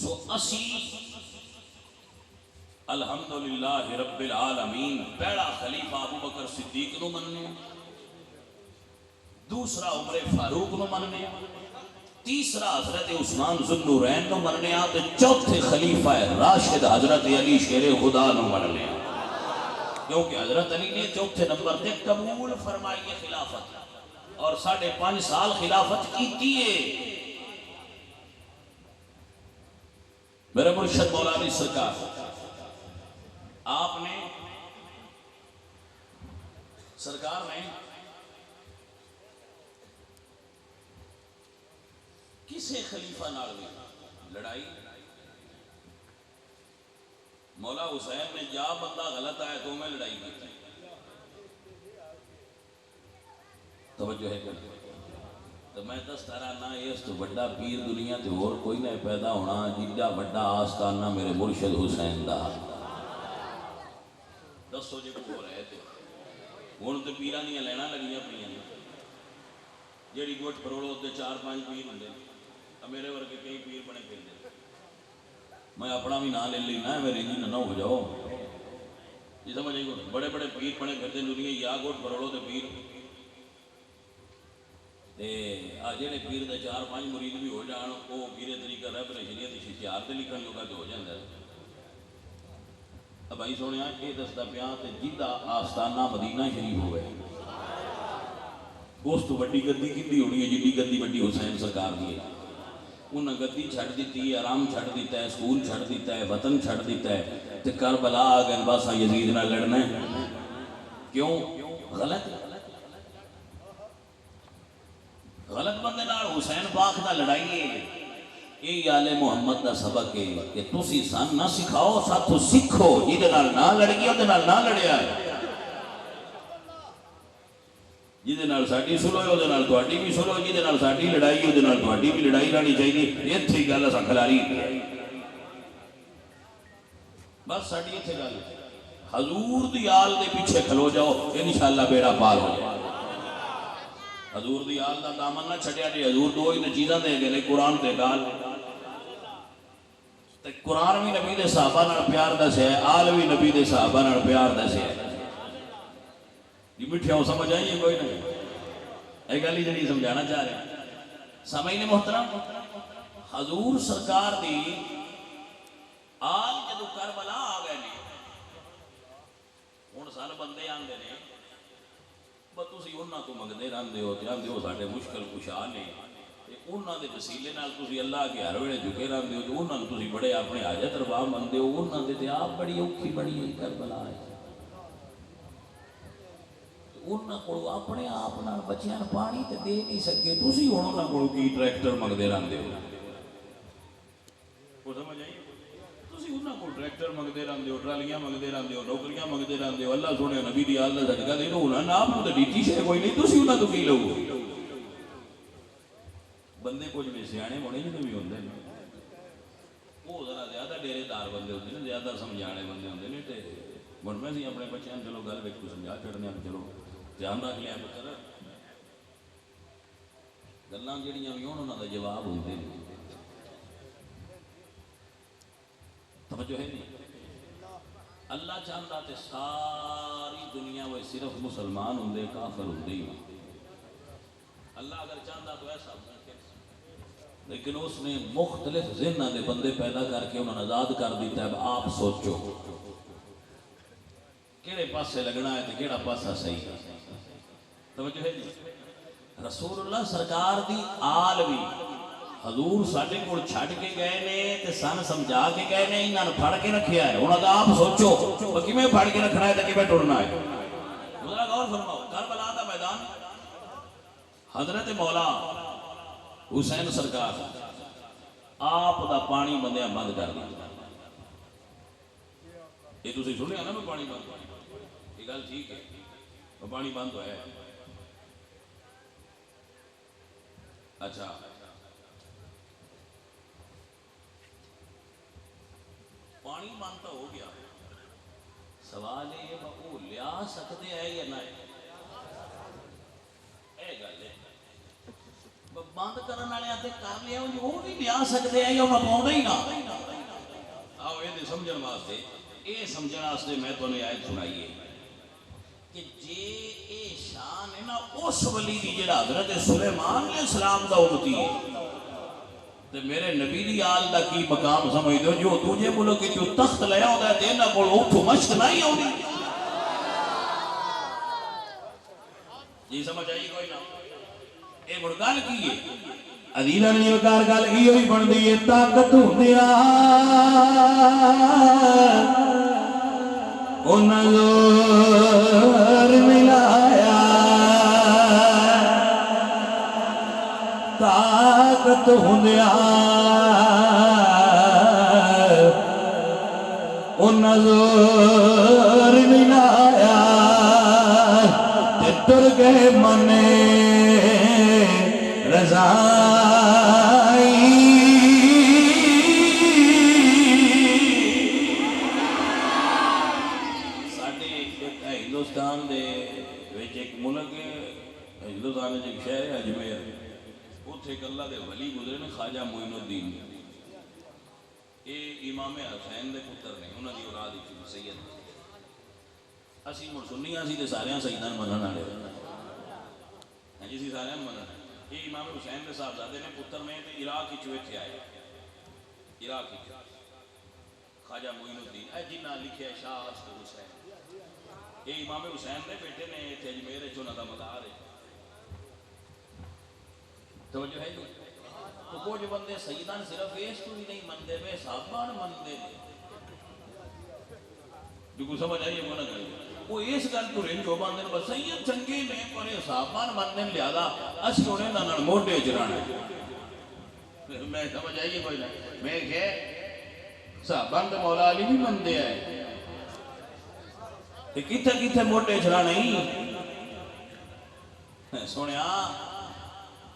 سو اسی الحمدللہ رب العالمین پہلا خلیفہ ابو بکر صدیق نو مننے، دوسرا عمر فاروق نو مننے، تیسرا حضرت عثمان ذو النورین نو مننے، تے چوتھے خلیفہ راشد حضرت علی شیر خدا نو مننے. کیونکہ حضرت علی نے چوتھے نمبر تے قبول فرمائی ہے خلافت، اور 5.5 سال خلافت کیتی ہے. میرے مرشد مولا علی سرکار آپ نے سرکار نے کسے خلیفہ نال بھی لڑائی، مولا حسین نے جا بندہ غلط آیا تو میں لڑائی کی. توجہ ہے کہ تو میں دستا رہا اس تو بڑا پیر دنیا تے اور کوئی نہ پیدا ہونا جیڈا بڑا آستانہ میرے مرشد حسین دا. دسو جی کو رہے تھے ہوں تو پیران دیا لینا لگیاں پہ جیڑی گوٹ پروڑو تے 4-5 پیر ہوں میرے ورگے کئی پیر بنے پھر میں اپنا بھی نام لے لینا میرے نہ ہو جاؤ یہ سمجھ آئی کو بڑے بڑے پیر بنے پھرتے دنیا یا گوٹ کروڑوں کے پیر جہے پیر کے 4-5 مرید بھی ہو جان وہ پیرے طریقہ رہ پر شریعت اشتہار سے لکھن جوگا تو ہو جاتا ہے بھائی سونے یہ دستا پیا جہاں آستانہ مدینہ شریف ہوئے اس تو وڈی گدی کتنی ہونی ہے جی گدی وڈی حسین سرکار کی ہے انہیں گدی چھڑ دیتی ہے آرام چھڑ دیتا ہے سکول چھڑ دیتا ہے وطن چھڑ دیتا ہے تو کربلا آ گئے بس یزید نہ لڑنا ہے کیوں غلط غلط بندے نال حسین پاک دا لڑائی ہے یہ آل محمد دا سبق ہے کہ تسی سان نہ سکھاؤ ساتھو سکھو جہدے نال نہ لڑگی وہ نال نہ لڑیا ہے جہدے نال ساڈی سلو ہے وہ تہاڈی بھی سلو جہدے نال ساڈی لڑائی ہے وہ تہاڈی بھی لڑائی رہنی چاہیے اتنے گل اساں کھلاری بس ساڈی اتنے گل حضور دی آل دے پیچھے کھلو جاؤ انشاءاللہ بیڑا پار ہو جائے حضور دی آل دا دامن نہ چھڑیا جی حضور دو ہی چیزاں دے گئے قرآن تے گال تے قرآن بھی نبی دے صحابہ نال پیار دسیا ہے آل بھی نبی دے صحابہ نال پیار دسیا ہے یہ مٹھیاں سمجھ آئیے کوئی نہیں ایک گل ہی جڑی سمجھانا چاہ رہے ہیں سامعین محترم حضور سرکار دی آل جدو کربلا آ گئے نے ہن سارے بندے آندے نے تسی انہاں تو منگدے رہندے ہو جاندے ہو ساڈے مشکل کشا نے انہاں دے وسیلے نال تسی اللہ کے ہر ویلے جھکے رہندے ہو تے انہاں تسی بڑے اپنے حاجت روا مندے ہو انہاں دے تے آپ بڑی اوکھی بڑی ہوئی کربلا ہے انہاں کول اپنے آپ نال بچیاں پانی تے دے نہیں سکے تسی ہن انہاں کول کی ٹریکٹر منگدے رہندے ہو وہ سمجھ آئی انہاں کو ٹریکٹر منگتے رہتے ہو ٹرالیاں منگتے رہتے ہو نوکریاں منگتے رہتے ہو اللہ سونے نبی دی آل دا صدقہ دے دو انہاں آپ کو تو ڈیٹی شے کوئی نہیں تسی انہاں تو کی لو بندے کچھ بھی سیانے ہونے جو بھی ہوندے ہیں وہ ذرا زیادہ ڈیرے دار بندے ہوندے ہیں زیادہ سمجھانے بندے ہوندے ہیں تے ہن میں سی اپنے بچیاں چلو گل وچ کو سمجھا چھڑنے چلو دھیان رکھ لیا پتر گلاں جڑیاں بھی ہون انہاں دا جواب ہوندے ہیں توجہ ہے نہیں اللہ چاہتا تے ساری دنیا وہ صرف مسلمان ہوں کافر ہوں ہی اللہ اگر چاہتا تو ایسا لیکن اس نے مختلف ذہنوں دے بندے پیدا کر کے انہوں نے آزاد کر دیتا ہے اب آپ سوچو کہڑے پاسے لگنا ہے تے کہڑا پاسا صحیح ہے توجہ ہے نہیں رسول اللہ سرکار دی آل بھی حضور ساڈے کول چھڈ کے گئے نے تے سن سمجھا کے گئے نے انہاں نوں پھڑ کے رکھیا ہے انہاں دا آپ سوچو کیویں پھڑ کے رکھنا ہے تے کیویں ٹرنا ہے ذرا غور فرماؤ کربلا دا میدان حضرت مولا حسین سرکار آپ دا پانی بندیاں بند کر دیا یہ تسی سنیا نا پانی بند یہ گل ٹھیک ہے پانی بند ہوا ہے اچھا پانی بند تو ہو گیا سوال یہ وہ لیا سکتے ہیں یا نہیں اے گل ہے بند کرنے والے آتے کر لیا وہ بھی لیا سکتے ہیں یا وہ پاؤں ہی نہ آؤ یہ سمجھن واسطے یہ سمجھن واسطے میں تو نے آیت سنائی ہے کہ جے اے شان ہے نا اس ولی دی جڑا حضرت سلیمان علیہ السلام دا امتی ہے تے میرے نبی دی آل دا کی مقام سمجھ دو جو تجھے ملک جو تخت لیا ہوتا ہے دینا کول اوٹھو مشق نہیں ہوگی جی سمجھ آئی کوئی نہ اے بڑھ گل کی ہے عزیزاں نے وکار گل کی ہوئی بن دی طاقت ہوندیا انہاں زور ملایا طاقت ہوندیا انہاں زور ملایا تے تر گئے منے رضائی ہندوستان دے ایک ملک ہے ہندوستان ایک شہر ہے اجمیر اتنے ایک اللہ دے ولی گزرے نے خواجہ معین الدین، یہ امام حسین دے پتر نے، انہوں کی اولاد ایک سید۔ اسی مڑ سنیاں سی تے سارے سیداں منن والے ہیں جی، سارے منن۔ یہ امام حسین دے صاحبزادے نے پتر نے تے عراق وچ ویٹھے آئے، عراق وچ خواجہ معین الدین، اے جنہ لکھیا شاہ عشق حسین، یہ امام حسین دے بیٹے نے، اتنے اجمیر وچ انہاں دا مزار ہے۔ توجہ ہے جی؟ تو کچھ بندے سیدان صرف اس کو بھی نہیں منتے پہ، صحابان منتے ہیں۔ جو کو سمجھ آئیے وہ نہ کریں، وہ اس گل کو رنج ہو باندھے بس سید چنگے نے پر صحابان مننے لہذا اسی انہیں نہ موٹے چرانے۔ میں سمجھ آئیے کوئی نہیں، میں کہ صحابان تو مولا علی بھی منتے ہیں، کتھے کتھے موٹے چرانے ہی سونے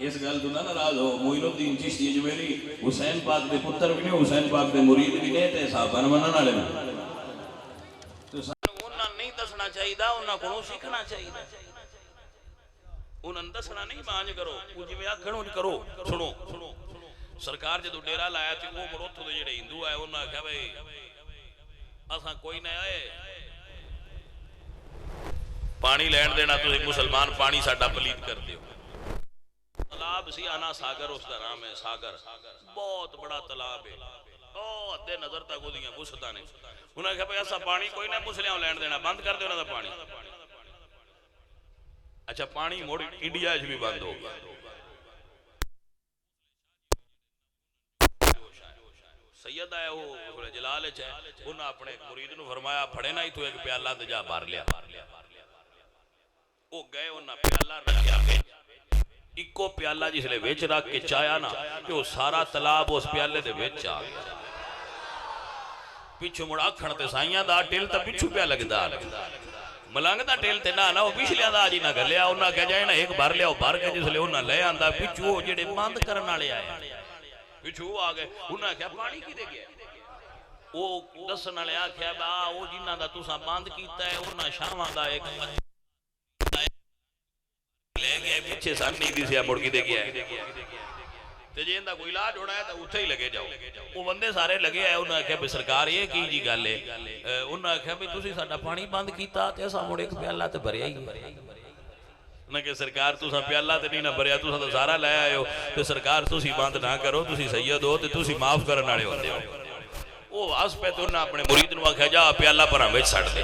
اس گل تو نہ ناراض ہو۔ معین الدین چشتی اجمیری حسین پاک دے پتر بھی نے، حسین پاک دے مرید بھی نے، تے صحابہ منن والے نے۔ تو سانوں انہاں نہیں دسنا چاہیے، انہاں کولوں سیکھنا چاہیے۔ انہاں دسنا نہیں، مانج کرو جویں آکھن اونج کرو۔ سنو سرکار جدوں ڈیرا لایا تے وہ مروتھو دے جڑے ہندو آئے انہاں آکھیا بھئی اساں کوئی نہ آئے پانی لین دینا، تسی مسلمان پانی ساڈا پلید کر دیو۔ تالاب سی آنا ساگر، اس کا نام ہے ساگر، بہت بڑا تالاب ہے، او ادھے نظر تک وہ دیاں بسطا نے۔ انہوں نے کہا بھئی ایسا پانی کوئی نہ مسلیاں لین دینا، بند کر دے انہوں نے پانی۔ اچھا پانی موڑ انڈیا بھی بند ہو گیا۔ سید آئے وہ جلال چاہے، انہوں نے اپنے مرید نے فرمایا پھڑے نہ ہی تو ایک پیالہ دجا بھر لیا۔ وہ گئے انہوں نے پیالہ رکھیا، ایکو پیالہ جس لئے ویچ رکھ کے چایا نا کہ وہ سارا تلاب اس پیالے دے ویچ آ گیا۔ پیچھو مڑا کھڑتے سائیاں دا ٹیل تا پیچھو پیا لگ دا ملانگ دا ٹیل تے نا وہ پیچھ لیا دا آجی نہ کر لیا، انہاں کہہ جائے نا ایک بار لیا وہ بار کے جس لئے انہاں لے آندہ پیچھو جڑے باند کرنا لے آئے، پیچھو آگئے انہاں کہا پانی کی دے گیا، وہ دسنا لے آکھیا با وہ جنہ دا تُسا باند کیتا ہے انہاں شامہ دا ایک لے گئے پیچھے سانی دی سیا مڑکی دے گیا ہے تے جے اندہ کوئی علاج ہونا ہے تو اتھے ہی لگے جاؤ۔ وہ بندے سارے لگے آئے، انہوں نے کہا سرکار یہ کی جی گل ہے، انہوں نے کہا تسی ساڈا پانی بند کیتا تے اساں مڑ ایک پیالہ تے بھریا ہی۔ انہوں نے کہا سرکار تسا پیالہ تے نہیں نہ بھریا، تسا تو سارا لے آئے ہو تے سرکار تسی بند نہ کرو، تسی سید ہو تے تسی معاف کرن والے ہوندے ہو۔ وہ اس پہ تو انہوں نے اپنے مرید نو آکھیا جا پیالہ پراں وچ سٹ دے۔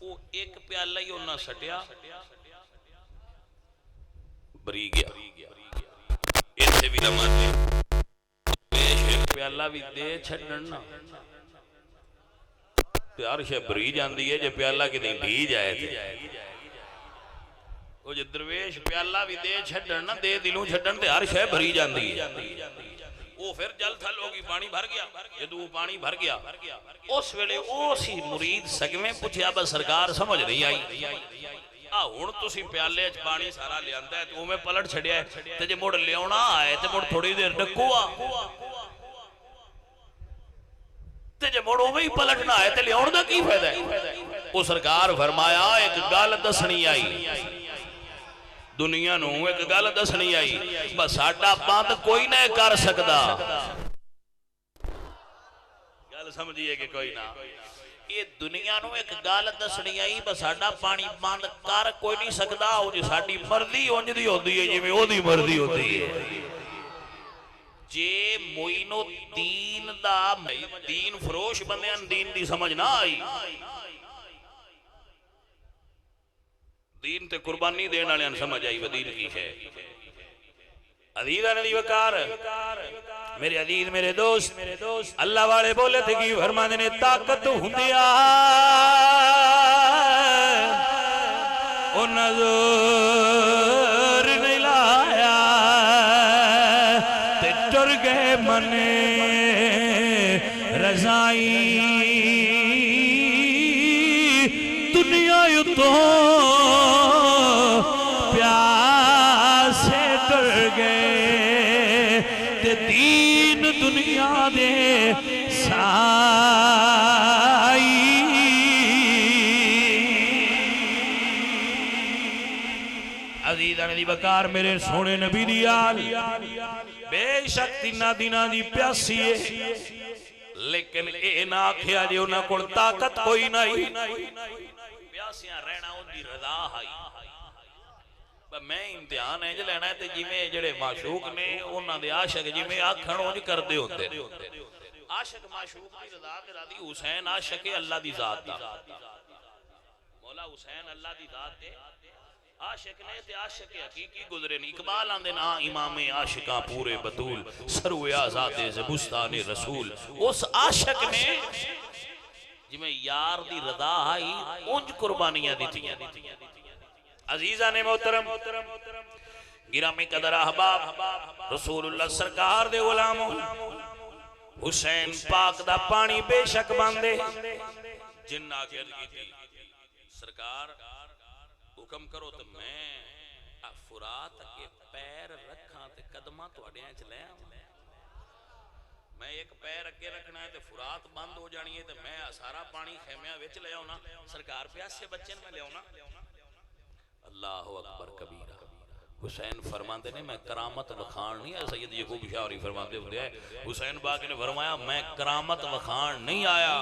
وہ ایک پیالہ ہی انہوں نے سٹیا بری گیا، ایسے بھی نمان دے پیش ایک پیالہ بھی دے چھڑنا پیار شے بری جاندی ہے جے پیالہ کی دیں ڈھی جائے تھے۔ وہ جے درویش پیالہ بھی دے چھڑنا دے دلوں چھڑن تے ہر شے بری جاندی ہے۔ وہ پھر جل تھل ہوگی پانی بھر گیا، جدو پانی بھر گیا اس ویلے اسی مرید سگمیں پوچھیا بس سرکار سمجھ نہیں آئی ہن تسی پیالے پانی سارا لے آندا ہے تو میں پلٹ چھڑیا ہے تے جے مڑ لیاونا آئے تے مڑ تھوڑی دیر ڈکو آ تے جے مڑ اوویں ہی پلٹنا آئے تے لیاون دا کی فائدہ ہے؟ وہ سرکار فرمایا ایک گل دسنی آئی دنیا نو، ایک گل دسنی آئی بس ساڈا بند کوئی نہ کر سکدا۔ گل سمجھیے کہ کوئی نہ یہ دنیا نو ایک گل دسنی آئی بس ساڈا پانی بند کر کوئی نہیں سکدا، او جی ساڈی مرضی اونج دی ہوندی ہے جویں او دی مرضی ہوندی ہے۔ جے معین الدین دا دین فروش بندیاں دین دی سمجھ نہ آئی، دین تے قربانی دین والے سمجھ آئی وہ دین کی ہے۔ عزیزاں علی وقار میرے عزیز میرے دوست اللہ والے بولے تھے کہ فرمانے نے طاقت ہوندیا او نظر نہیں لایا تے ٹر گئے من رضائی دنیا یتوں پیاسے ٹر گئے تے دین دنیا دے سائی عزیزاں نے دی وقار میرے سونے نبی دی آل بے شک 3 دناں دی پیاسی ہے لیکن اے نہ آکھیا جے انہاں کول طاقت کوئی نہیں پیاسیاں رہنا ان دی رضا آئی میں امتحان ہے جو لینا ہے جی میں جڑے معشوق نے انہاں دے عاشق جی میں آکھن انج کردے ہوندے عاشق معشوق دی رضا تے راضی حسین عاشق اللہ دی ذات دا مولا حسین اللہ دی ذات دے عاشق نے تے عاشق حقیقی گزرے نہیں اقبال آندے نا امام عاشقاں پورے بطول سروے آزاد زبستان رسول اس عاشق نے جی میں یار دی رضا آئی انج قربانیاں دیتی ہیں عزیزہ نے محترم گرامی قدر احباب رسول اللہ سرکار دے غلاموں حسین پاک دا پانی بے شک باندے جن آگے کی سرکار حکم کرو تو میں فرات کے پیر رکھاں تے قدمہ تو اڑیاں چلے میں ایک پیر اگے رکھنا ہے تے فرات بند ہو جانی ہے تے میں سارا پانی خیمیاں وچ لے آؤنا سرکار پیاسے بچے میں لے آؤنا اللہ اکبر کبیرہ حسین فرماندے نے میں کرامت وخان نہیں ہے سید یعقوب شاعری فرماندے ہوتے ہیں حسین باغ نے فرمایا میں کرامت وخان نہیں آیا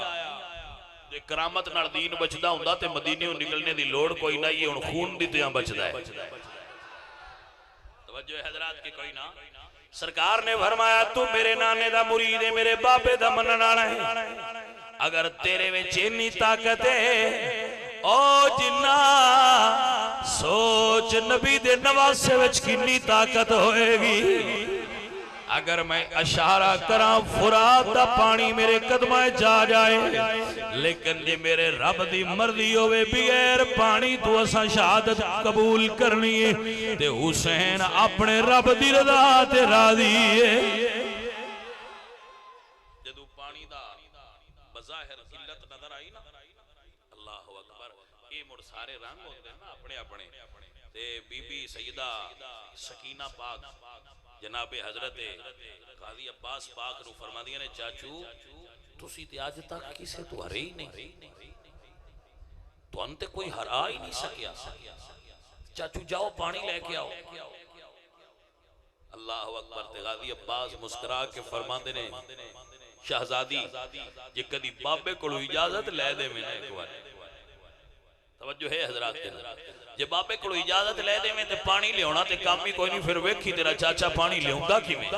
جے کرامت نال دین بچدا ہوندا تے مدینے نکلنے دی لوڑ کوئی نہ یہ ہن خون دی تیاں بچدا ہے توجہ حضرات کی کوئی نہ سرکار نے فرمایا تو میرے نانے دا مرید ہے میرے باپے دا منن والا ہے اگر تیرے وچ اتنی طاقت ہے او جنہ سوچ نبی دے نواسے وچ کتنی طاقت ہوئے گی اگر میں اشارہ کراں فرات دا پانی میرے قدمہ جا جائے لیکن یہ میرے رب دی مرضی ہوئے بغیر پانی تو اسا شہادت قبول کرنی ہے تے حسین اپنے رب دی رضا تے راضی ہے جدو پانی دا بظاہر قلت نظر آئی نا اللہ اکبر یہ مڑ سارے رنگ ہوتے ہیں نا اپنے اپنے تے بی بی سیدہ سکینہ پاک جناب حضرت قاضی عباس پاک رو فرما دیا نے چاچو تسی تے آج تک کسے تو ہرے ہی نہیں تو انتے کوئی ہرا ہی نہیں سکیا چاچو جاؤ پانی لے کے آؤ اللہ اکبر تے قاضی عباس مسکرا کے فرما دے نے شہزادی یہ کدی بابے کو اجازت لے دے میں نے ایک بار توجہ ہے حضرات کے جے بابے کو اجازت لے دے میں تے پانی لے ہونا تے کام ہی کوئی نہیں پھر ویکھی تیرا چاچا پانی لے ہوں گا کی میں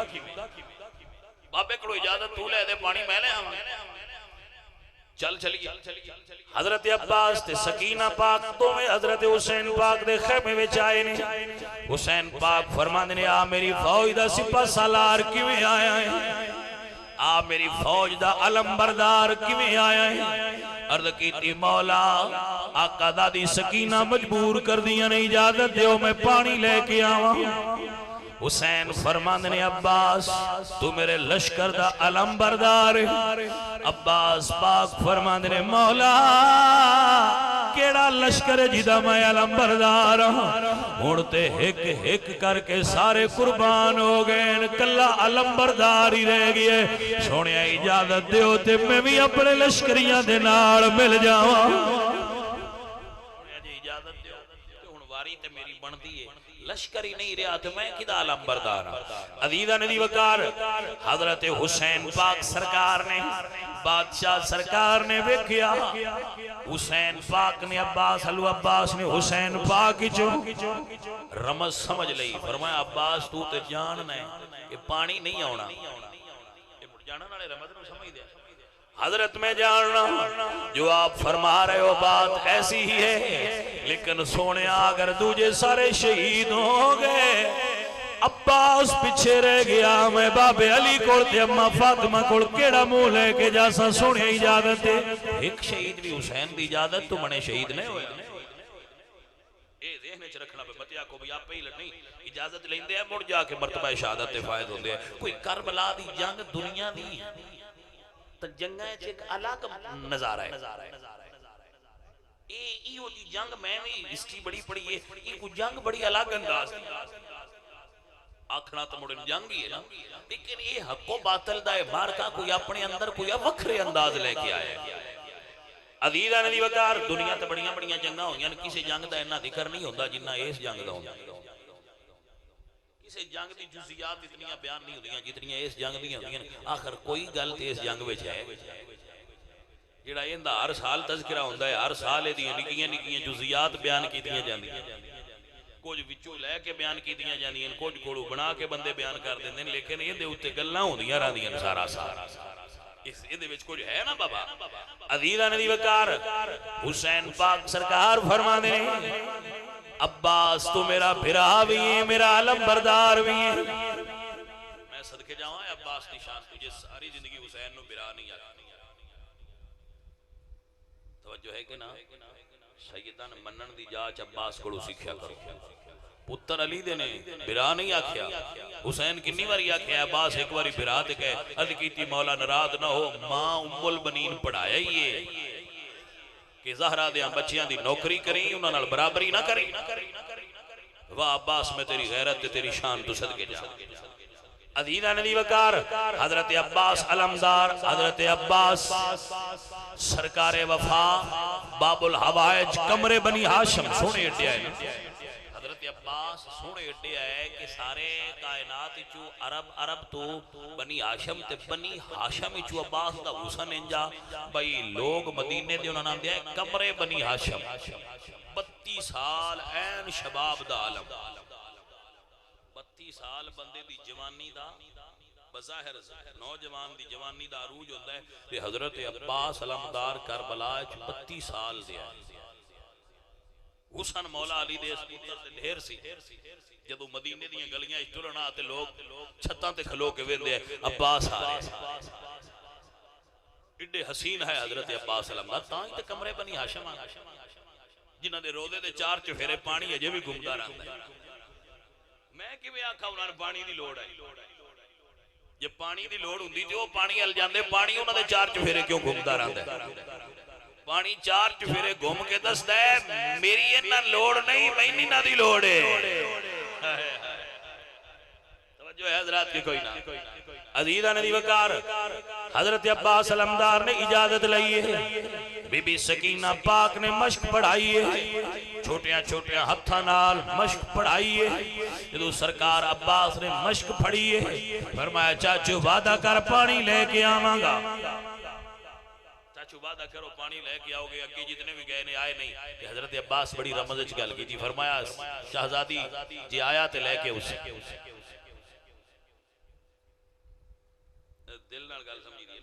بابے کو اجازت تو لے دے پانی میں لے ہم چل چلی حضرت عباس تے سکینہ پاک تو میں حضرت حسین پاک دے خیمے وچ آئے نے حسین پاک فرماندے نے آ میری فوج دا سپہ سالار کیویں آیا ہے آ میری فوج دا علم بردار کیویں آیا ہے عرض کیتی مولا آقا دادی سکینہ مجبور کر دیا نے اجازت دیو میں پانی لے کے آواں حسین فرماندے نے عباس تو میرے لشکر دا علم بردار عباس پاک فرماندے نے مولا کیڑا لشکر جیدہ میں علم بردار ہونتے ہک ہک کر کے سارے قربان ہو گئے کلا علم بردار ہی رہ گئے سونے اجازت دیو تے میں بھی اپنے لشکریاں دے نال مل جاواں اجازت دیو تے ہن واری تے میری بندی ہے لشکری نہیں رہا تو میں کدا علم بردار عزیزہ ندی وقار حضرت حسین پاک سرکار نے بادشاہ سرکار نے ویکھیا حسین پاک نے عباس حلو عباس نے حسین پاک جو رمز سمجھ لئی فرمایا عباس تو تے جاننا ہے کہ پانی نہیں آونا جاننا والے رمز نو سمجھ دیا حضرت میں جاننا جو آپ فرما رہے ہو بات ایسی ہی ہے لیکن سونے اگر دوجے سارے شہید ہو گئے عباس پیچھے رہ گیا میں بابے علی کول تے اماں فاطمہ کول کیڑا منہ لے کے جاسا سونے اجازت ہے ایک شہید بھی حسین دی اجازت تو بنے شہید نہیں ہوئے اے ذہن وچ رکھنا بتیا کو بھی آپ پہ ہی نہیں اجازت لیندے ہیں مڑ جا کے مرتبہ شہادت تے فائد ہوندے ہیں کوئی کربلا دی جنگ دنیا دی تو جنگاں ایک الگ نظارہ ہے یہ جنگ میں بھی ہسٹری بڑی پڑی ہے یہ کوئی جنگ بڑی الگ انداز دی آکھنا تو مڑن جنگ ہی ہے نا لیکن یہ حق و باطل دا مارکا کوئی اپنے اندر کوئی وکھرے انداز لے کے آیا ہے عزیزہ ندی وقار دنیا تے بڑیاں بڑیاں جنگاں ہوئیاں کسی جنگ دا انہا ذکر نہیں ہوندہ جنہ اس جنگ دا ہوندہ کسی جنگ دی جزیات اتنیاں بیان نہیں ہوندیاں جتنیاں اس جنگ دیاں ہوندیاں آخر کوئی گل تے اس جنگ وچ ہے جڑا ایندا ہر سال تذکرہ ہوندا ہے ہر سال ایدیاں نکیاں نکیاں جزیات بیان کیتیاں جاندیاں کچھ وچوں لے کے بیان کیتیاں جاندیاں کچھ کولو بنا کے بندے بیان کر دیندے نے لیکن ایندے اوتے گلاں ہوندیاں رہندیاں سارا سال اس ایندے وچ کچھ ہے نا بابا عزیزاں دی وقار حسین پاک سرکار فرماندے نے عباس تو میرا بھرا بھی ہے میرا علم بردار بھی ہے میں صدقے جاؤں عباس کی شان تجھے ساری زندگی حسین نو بھرا نہیں آتی توجہ ہے کہ نا سیدان منن دی جاچ عباس کو سیکھیا کرو پتر علی دے نے بھرا نہیں آکھیا حسین کنی واری آکھیا عباس ایک واری بھرا تے کہے عرض کیتی مولا ناراض نہ ہو ماں ام البنین پڑھایا ہی ہے کہ زہرہ دیاں بچیاں دی نوکری کریں انہاں نال برابری نہ کریں واہ عباس میں تیری غیرت تے تیری شان تو صدقے جا عزیزاں دی وقار حضرت عباس علمدار حضرت عباس سرکار وفا باب الحوائج کمرے بنی ہاشم سونے اڈے آئے حضرت عباس سونے اڈے آئے کہ سارے کائنات چو عرب تو بنی ہاشم تے بنی ہاشم چو عباس دا حسن انجا بھئی لوگ مدینے دے انہوں نام دیا ہے کمرے بنی ہاشم 32 سال این شباب دا عالم 32 سال بندے دی جوانی دا بظاہر نوجوان دی جوانی دا عروج ہوتا ہے کہ حضرت عباس علمدار کربلا 32 سال دیا حسن مولا علی دے اس پتر سے ڈھیر سی جدو مدینے دیاں گلیاں ٹرنا آتے لوگ چھتاں تے کھلو کے ویندے عباس آ رہے اڈے حسین ہے حضرت عباس علمدار تاں تے کمرے بنی ہاشم آ جنہ دے روزے دے 4 چفیرے پانی اجے بھی گھومتا رہتا ہے میں کیویں آکھا انہاں نے پانی دی لوڑ ہے جے پانی دی لوڑ ہوندی تے او پانی ال جاندے پانی انہاں دے 4 چفیرے کیوں گھومتا رہتا ہے پانی 4 چفیرے گھوم کے دسدا ہے میری انہاں لوڑ نہیں مینی نہ دی لوڑ ہے توجہ ہے حضرات کی کوئی نہ عزیزاں دی وقار حضرت عباس علمدار نے اجازت لئی ہے بی بی سکینہ پاک نے مشق پڑھائی ہے چھوٹیاں چھوٹیاں ہتھاں نال مشق پڑھائی ہے جدو سرکار عباس نے مشق پڑھی ہے فرمایا چاچو وعدہ کر پانی لے کے آواں گا چاچو وعدہ کرو پانی لے کے آؤ گے اگے جتنے بھی گئے نے آئے نہیں کہ حضرت عباس بڑی رمض وچ گل کی فرمایا شہزادی جی آیا تے لے کے اسے دل نال گل سمجھی دی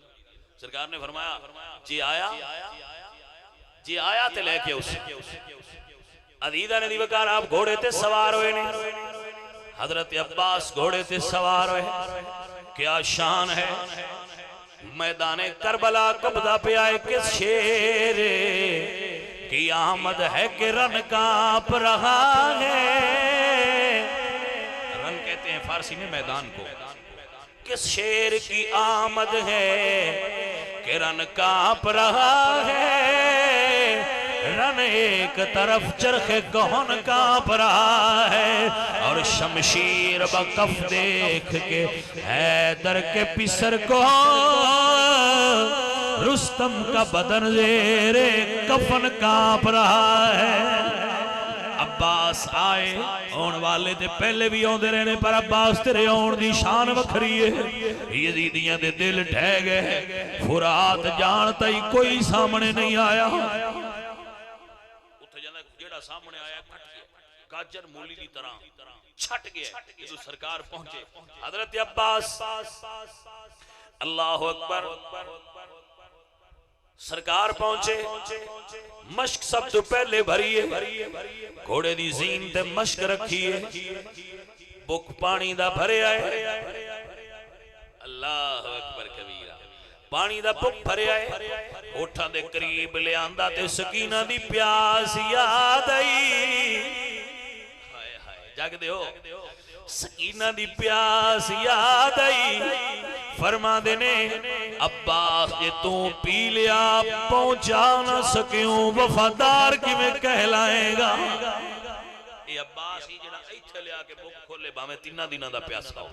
سرکار نے فرمایا جی آیا تے لے کے اسے عزیزاں نے دی وقار آپ گھوڑے تے سوار ہوئے نے حضرت عباس گھوڑے تے سوار ہوئے کیا شان ہے میدان کربلا قبضہ پہ آئے کس شیر کی آمد ہے کہ رن کانپ رہا ہے رن کہتے ہیں فارسی میں میدان کو کس شیر کی آمد ہے کہ رن کانپ رہا ہے رن ایک طرف چرخ کون کانپ رہا ہے اور شمشیر بکف دیکھ کے حیدر کے پسر کو رستم کا بدن زیر کفن کانپ رہا ہے عباس آئے آن والے دے پہلے بھی آن دے رہنے پر عباس تیرے آن دی شان وکھری ہے یزیدیاں دے دل ڈھے گئے فرات جانتا ہی کوئی سامنے نہیں آیا جیڑا سامنے آیا کٹ گیا گاجر مولی دی طرح چھٹ گیا جو سرکار پہنچے حضرت عباس اللہ اکبر سرکار پہنچے مشک سب تو پہلے بھری ہے گھوڑے دی زین تے مشک رکھی ہے بک پانی دا بھرے آئے اللہ اکبر کبیرہ پانی دا بک بھرے آئے اوٹھا دے قریب لے آندہ تے سکینہ دی پیاس یاد آئی جاگ دے ہو سکینہ دی پیاس یاد آئی فرما دینے عباس یہ تو پی لیا پہنچا نہ سکیوں وفادار کی میں کہلائے گا یہ عباس ہی جنہ ایتھے لیا کے بک کھولے باہمیں 3 دنہ دا پیاسا ہو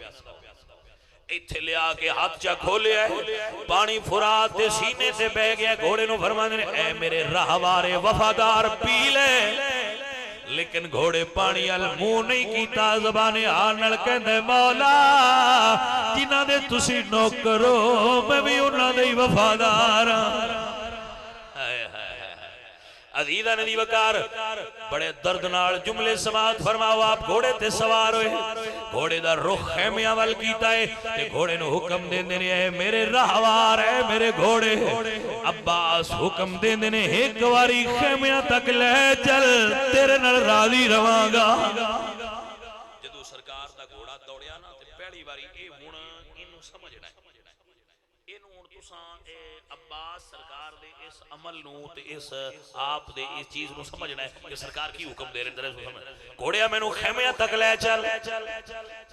ایتھے لیا کے ہاتھ چا کھولے آئے پانی فرات دے سینے سے بہ گیا گھوڑے نو فرما دینے اے میرے رہوارے وفادار پی لے لیکن گھوڑے پانی ال منہ نہیں کیتا زبان حال نال کہندے مولا جنہاں دے تسی نوکرو میں بھی انہاں دے وفادار ہاں عزیزہ ندی وکار بڑے دردنار جملے سماعت فرماؤ آپ گھوڑے تے سوار ہوئے گھوڑے دا رخ خیمیاں وال کیتا ہے کہ گھوڑے نو حکم دین دینے ہے میرے راہوار ہے میرے گھوڑے عباس حکم دین دینے ایک واری خیمیاں تک لے چل تیرے نال راضی رواں گا جدو سرکار دا گھوڑا دوڑیا نا تے پہلی واری اے ہن اینو سمجھنا ہے اینو ہن تساں عباس سرکار دے اس عمل نو تے اس آپ دے اس چیز نو سمجھنا ہے کہ سرکار کی حکم دے رہے ہیں سمجھ گھوڑیا میں نو خیمیاں تک لے چل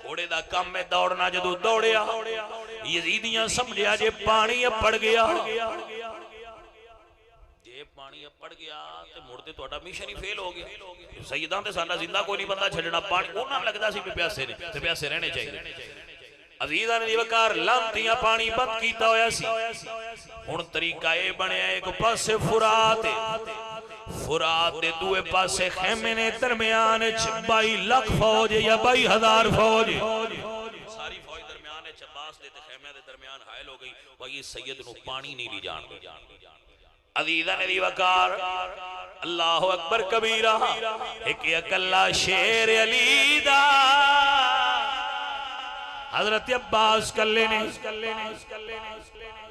گھوڑے دا کم میں دوڑنا جدو دوڑیا یزیدیاں سمجھیا جے پانی پڑ گیا جے پانی پڑ گیا تے مڑتے تہاڈا مشن ہی فیل ہو گیا سیداں تے ساڈا زندہ کوئی نہیں بندہ چھڈنا پانی انہاں لگدا سی پیاسے نے تے پیاسے رہنے چاہیے عزیزہ نے دیوکار لامتیاں پانی بند کیتا ہویا سی ہن طریقہ اے بنیا ایک پاسے فرات دے دوے پاسے خیمے نے درمیان 22 لاکھ فوج یا 22,000 فوج ساری فوج درمیان ہے عباس دے تے خیمے دے درمیان حائل ہو گئی وہی سید نو پانی نہیں لی جان عزیزہ نے دیوکار اللہ اکبر کبیرہ ایک اکلا شیر علی دا حضرت عباس کلے نے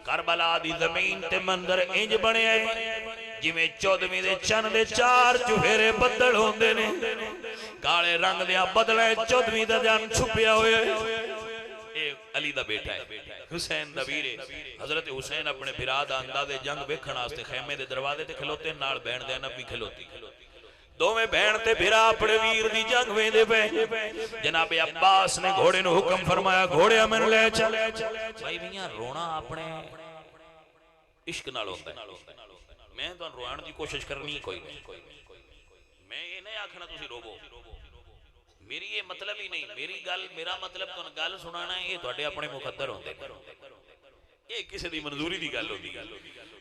کربلا دی زمین تے مندر انج بنے آئے جی میں 14ویں دے چند دے 4 چوہرے بدل ہوندے نے کالے رنگ دیا بدلے 14ویں دا جان چھپیا ہوئے اے علی دا بیٹا ہے حسین دا بیرے حضرت حسین اپنے بھرادہ اندازے جنگ بیکھن آستے خیمے دے دروازے تے کھلوتے نال بہن دے نبی کھلوتی دو میں بہن تے بھرا اپنے ویر دی جنگ میں دے پہ جناب عباس نے گھوڑے نو حکم فرمایا گھوڑے میں لے چل بھائی میاں رونا اپنے عشق نال ہوتا ہے میں تو روان دی کوشش کرنی کوئی نہیں میں یہ نہیں آکھنا تسی روبو میری یہ مطلب ہی نہیں میری گل میرا مطلب تو گل سنانا ہے یہ تواڈے اپنے مقدر ہوندے یہ کسی دی منظوری دی گل ہوندی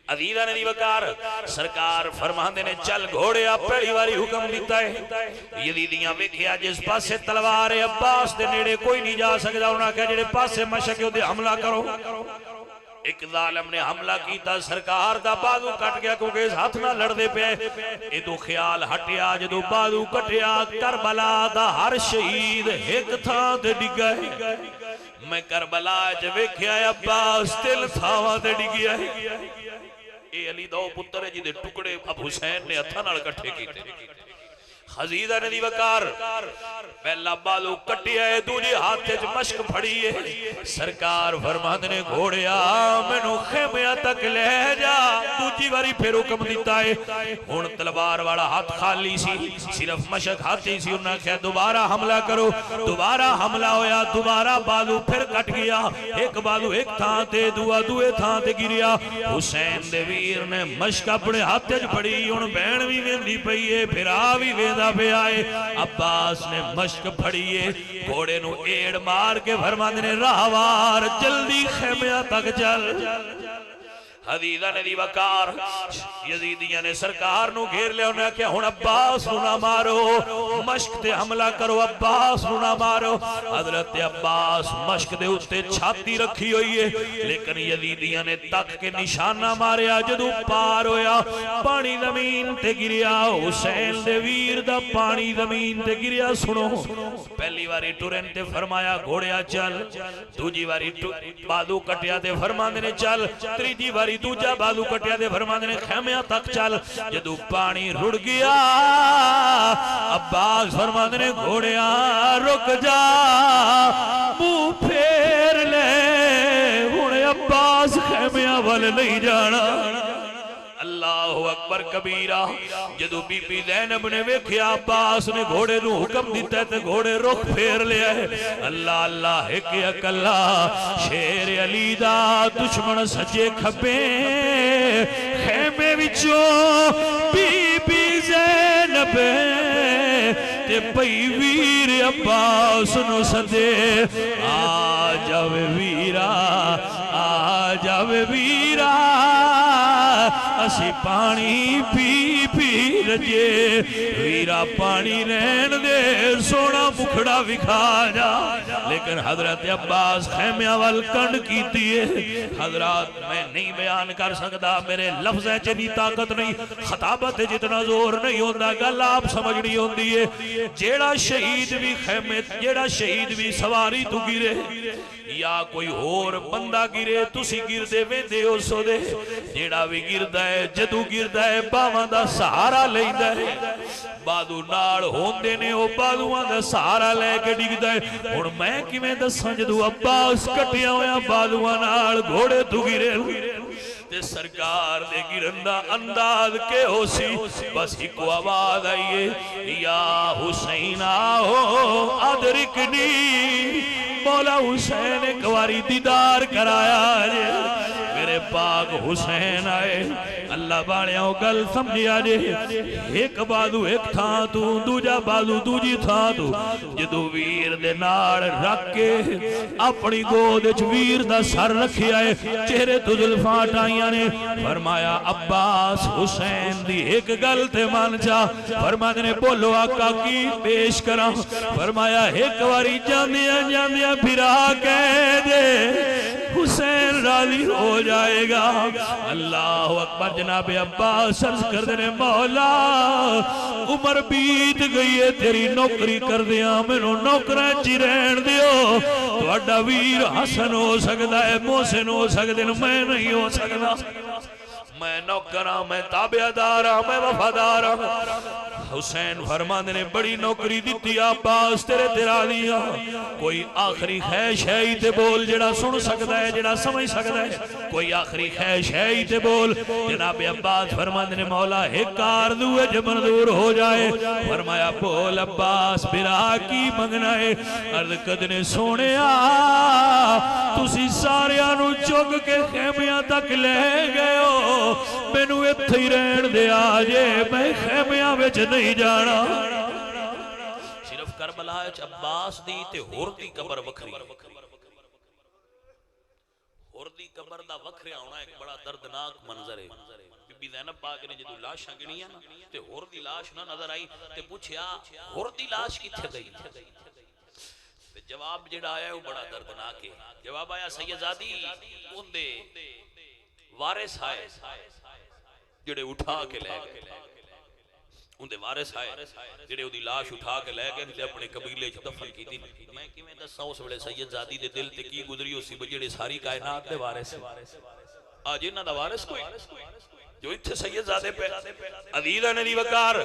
عزیزہ نے دیوکار سرکار فرماندے نے چل گھوڑیا پہلی واری حکم دیتا ہے یزیدیاں ویکھیا جس پاسے تلوار عباس دے نیڑے کوئی نہیں جا سکدا انہاں کہا جڑے پاسے مشک دے حملہ کرو ایک ظالم نے حملہ کیتا سرکار دا بازو کٹ گیا کیونکہ اس ہاتھ نہ لڑ دے پہ ادو خیال ہٹیا جدو بازو کٹیا کربلا دا ہر شہید ایک تھا دے ڈگا ہے میں کربلا جو ویکھیا عباس تل تھاواں تے ڈگیا ہے اے علی دو پتر ہے جی دے ٹکڑے اب حسین نے ہتھاں نال کٹھے کیتے عزیزہ نے دیوکار پہلا بالو کٹیا ہے دوجے ہاتھ جو مشک پھڑی ہے سرکار فرماند نے گھوڑیا میں نو خیمیاں تک لے جا دوجی باری پھر حکم دیتا ہے ہن تلوار والا ہاتھ خالی سی صرف مشک ہاتھ ہی سی انہاں کہا دوبارہ حملہ کرو دوبارہ حملہ ہویا دوبارہ بالو پھر کٹ گیا ایک بالو ایک تھان تے دعا دوے تھان تے گریا حسین دے ویر نے مشک اپنے ہاتھ جو پھڑی ہن بہن بھی ویندی پئی ہے پھرا بھی ویندا پہ آئے عباس نے مشک پھڑیے گھوڑے نو ایڑ مار کے فرماندے نے راہوار جلدی خیمیاں تک چل عزیزہ نے دیوکار یزیدیاں نے سرکار نو گھیر لیا انہیں کیا ہن عباس نو نہ مارو مشک تے حملہ کرو عباس نو نہ مارو حضرت عباس مشک دے اتے چھاتی رکھی ہوئی ہے لیکن یزیدیاں نے تک کے نشانہ ماریا جدو پار ہویا پانی زمین تے گریا حسین دے ویر دا پانی زمین تے گریا سنو پہلی واری ٹورن تے فرمایا گھوڑیا چل دوجی واری بادو کٹیا تے فرماندے نے چل تریجی واری دوجا بازو کٹیا دے فرماندے نے خیمیاں تک چل جدو پانی رڑ گیا عباس فرماندے نے گھوڑیا رک جا منہ پھیر لے ہن عباس خیمیاں وال نہیں جانا اللہ اکبر کبیرہ جدو بی بی زینب نے ویکھیا عباس نے گھوڑے نو حکم دیتا ہے تے گھوڑے رخ پھیر لیا ہے اللہ اللہ ایک اکلا شیر علی دا دشمن سجے کھپے خیمے وچوں بی بی زینب تے پئی ویر عباس نو سدے آ جاوے ویرا آ جاوے ویرا اسی پانی پی پی رجے ویرا پانی رہن دے سونا مکھڑا وکھا جا لیکن حضرت عباس خیمیہ وال کنڈ کیتی ہے حضرات میں نہیں بیان کر سکتا میرے لفظ ہے جنی طاقت نہیں خطابت جتنا زور نہیں ہوتا گل آپ سمجھنی ہوندی ہے جیڑا شہید بھی خیمے جیڑا شہید بھی سواری تو گرے یا کوئی اور بندہ گرے تسی گردے ویندے ہو سو دے جیڑا بھی گردہ ہے جدو گردہ ہے باوان دا سہارا لیندہ ہے بادو ناڑ ہوندے نے او بادوان دا سہارا لے کے ڈگدہ ہے اور میں کیویں دا سنجدو عباس کٹیا ہویا بادوان ناڑ گھوڑے تو گرے تے سرکار دے گرندہ انداز کے ہو سی بس ہی کو آواز آئیے یا حسین آہو ادرکنی مولا حسین ایک واری دیدار کرایا جے میرے پاک حسین آئے اللہ باڑیاں گل سمجھیا جے ایک بادو ایک تھا تو دوجا بادو دوجی تھا تو جدو ویر دے ناڑ رکھ کے اپنی گودچ ویر دا سر رکھی آئے چہرے تو ظلفات آئیاں نے فرمایا عباس حسین دی ایک گل تے مان جا فرمایا نے بولو آقا کی پیش کرا فرمایا ایک واری جاندیا پھرا کہہ دے حسین راضی ہو جائے گا اللہ اکبر جناب عباس عرض کر دینے مولا عمر بیت گئی ہے تیری نوکری کر دیا میں نوکرہ چی رہن دیو تو اڈا ویر حسن ہو سکتا ہے محسن ہو سکتا ہے میں نہیں ہو سکتا میں نوکرہ میں تابعدارہ میں وفادارہ حسین فرمانے نے بڑی نوکری دیتی عباس تیرے تیرا دیا کوئی آخری خیش ہے ہی تے بول جڑا سن سکتا ہے جڑا سمجھ سکتا ہے کوئی آخری خیش ہے ہی تے بول جناب عباس فرمانے نے مولا ایک آرزو ہے جو منظور ہو جائے فرمایا بول عباس برا کی منگنا ہے عرض قدنے سونے تسی سارے آنو چوک کے خیمیاں تک لے گئے ہو میں نو اتھائی رہن دے آجے میں خیمیاں بچ نہیں جانا صرف کربلا عباس دی تے ہور دی قبر وکھری ہور دی قبر دا وکھرے آنا ایک بڑا دردناک منظر ہے بی بی زینب پاک نے جدو لاش گنی ہے نا تے ہور دی لاش نہ نظر آئی تے پوچھیا ہور دی لاش کتھے گئی جواب جڑا آیا ہے وہ بڑا دردناک ہے جواب آیا سیدزادی ان دے وارث آئے جڑے اٹھا کے لے گئے ان دے وارث آئے جڑے او دی لاش اٹھا کے لے گئے تے اپنے قبیلے چ دفن کیتی میں کیویں دساں اس ویلے سیدزادی دے دل تے کی گزری ہو سی جڑے ساری کائنات دے وارث اج انہاں دا وارث کوئی جو اتھے سیدزادے پہ عزیزہ نے دی وقار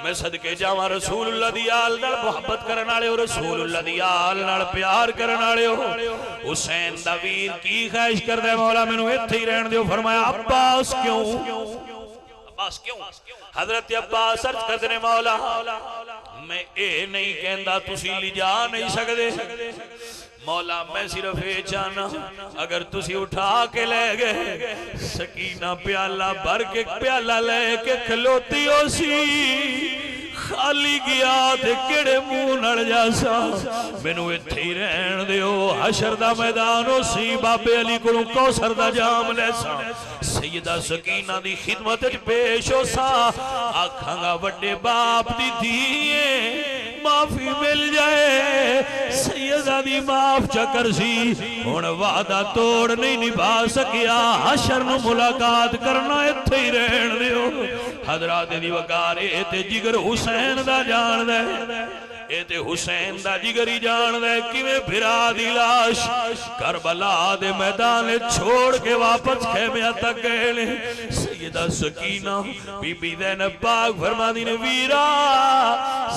میں صدقے جاواں رسول اللہ دی آل نال محبت کرن والے ہو رسول اللہ دی آل نال پیار کرن والے ہو حسین دا ویر کی خواہش کردا ہے مولا مینوں ایتھے ہی رہن دیو فرمایا عباس کیوں عباس کیوں حضرت عباس عرض کردے نے مولا میں اے نہیں کہندا تسی لے جا نہیں سکدے مولا میں صرف اے چاہنا اگر تسی اٹھا کے لے گئے سکینہ پیالہ بھر کے پیالہ لے کے کھلوتی ہو سی خالی گیا تھے کڑے منہ نڑ جاسا مینو ایتھے ہی رہن دیو حشر دا میدان ہو سی بابے علی کو کوثر دا جام لے سا سیدہ سکینہ دی خدمت پیش ہو سا آکھاں گا وڈے باپ دی دیئے معافی مل جائے سیدہ دی معاف چکر سی ہون وعدہ توڑ نہیں نبھا سکیا حشر نو ملاقات کرنا ایتھے ہی رہن دیو حضرات دی وقارے تے جگر حسین دا جان دے اے تے حسین دا جگری جان دے کیویں بھرا دی لاش کربلا دے میدان چھوڑ کے واپس خیمیہ تک گئے لے سیدہ سکینہ بی بی زینب پاک فرما دی نے ویرا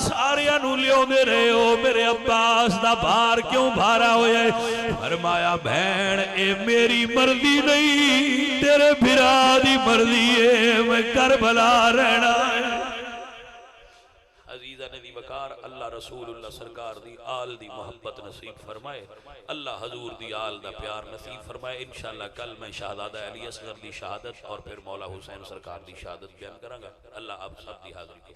سارے انولیوں دے رہے ہو میرے عباس دا بھار کیوں بھارا ہویا ہے فرمایا بہن اے میری مرضی نہیں تیرے بھرا دی مرضی ہے میں کربلا رہنا ہے عزیزہ نے دی وقار اللہ رسول اللہ سرکار دی آل دی محبت نصیب فرمائے اللہ حضور دی آل دا پیار نصیب فرمائے انشاءاللہ کل میں شہزادہ علی اصغر دی شہادت اور پھر مولا حسین سرکار دی شہادت بیان کروں گا اللہ آپ سب دی حاضری کی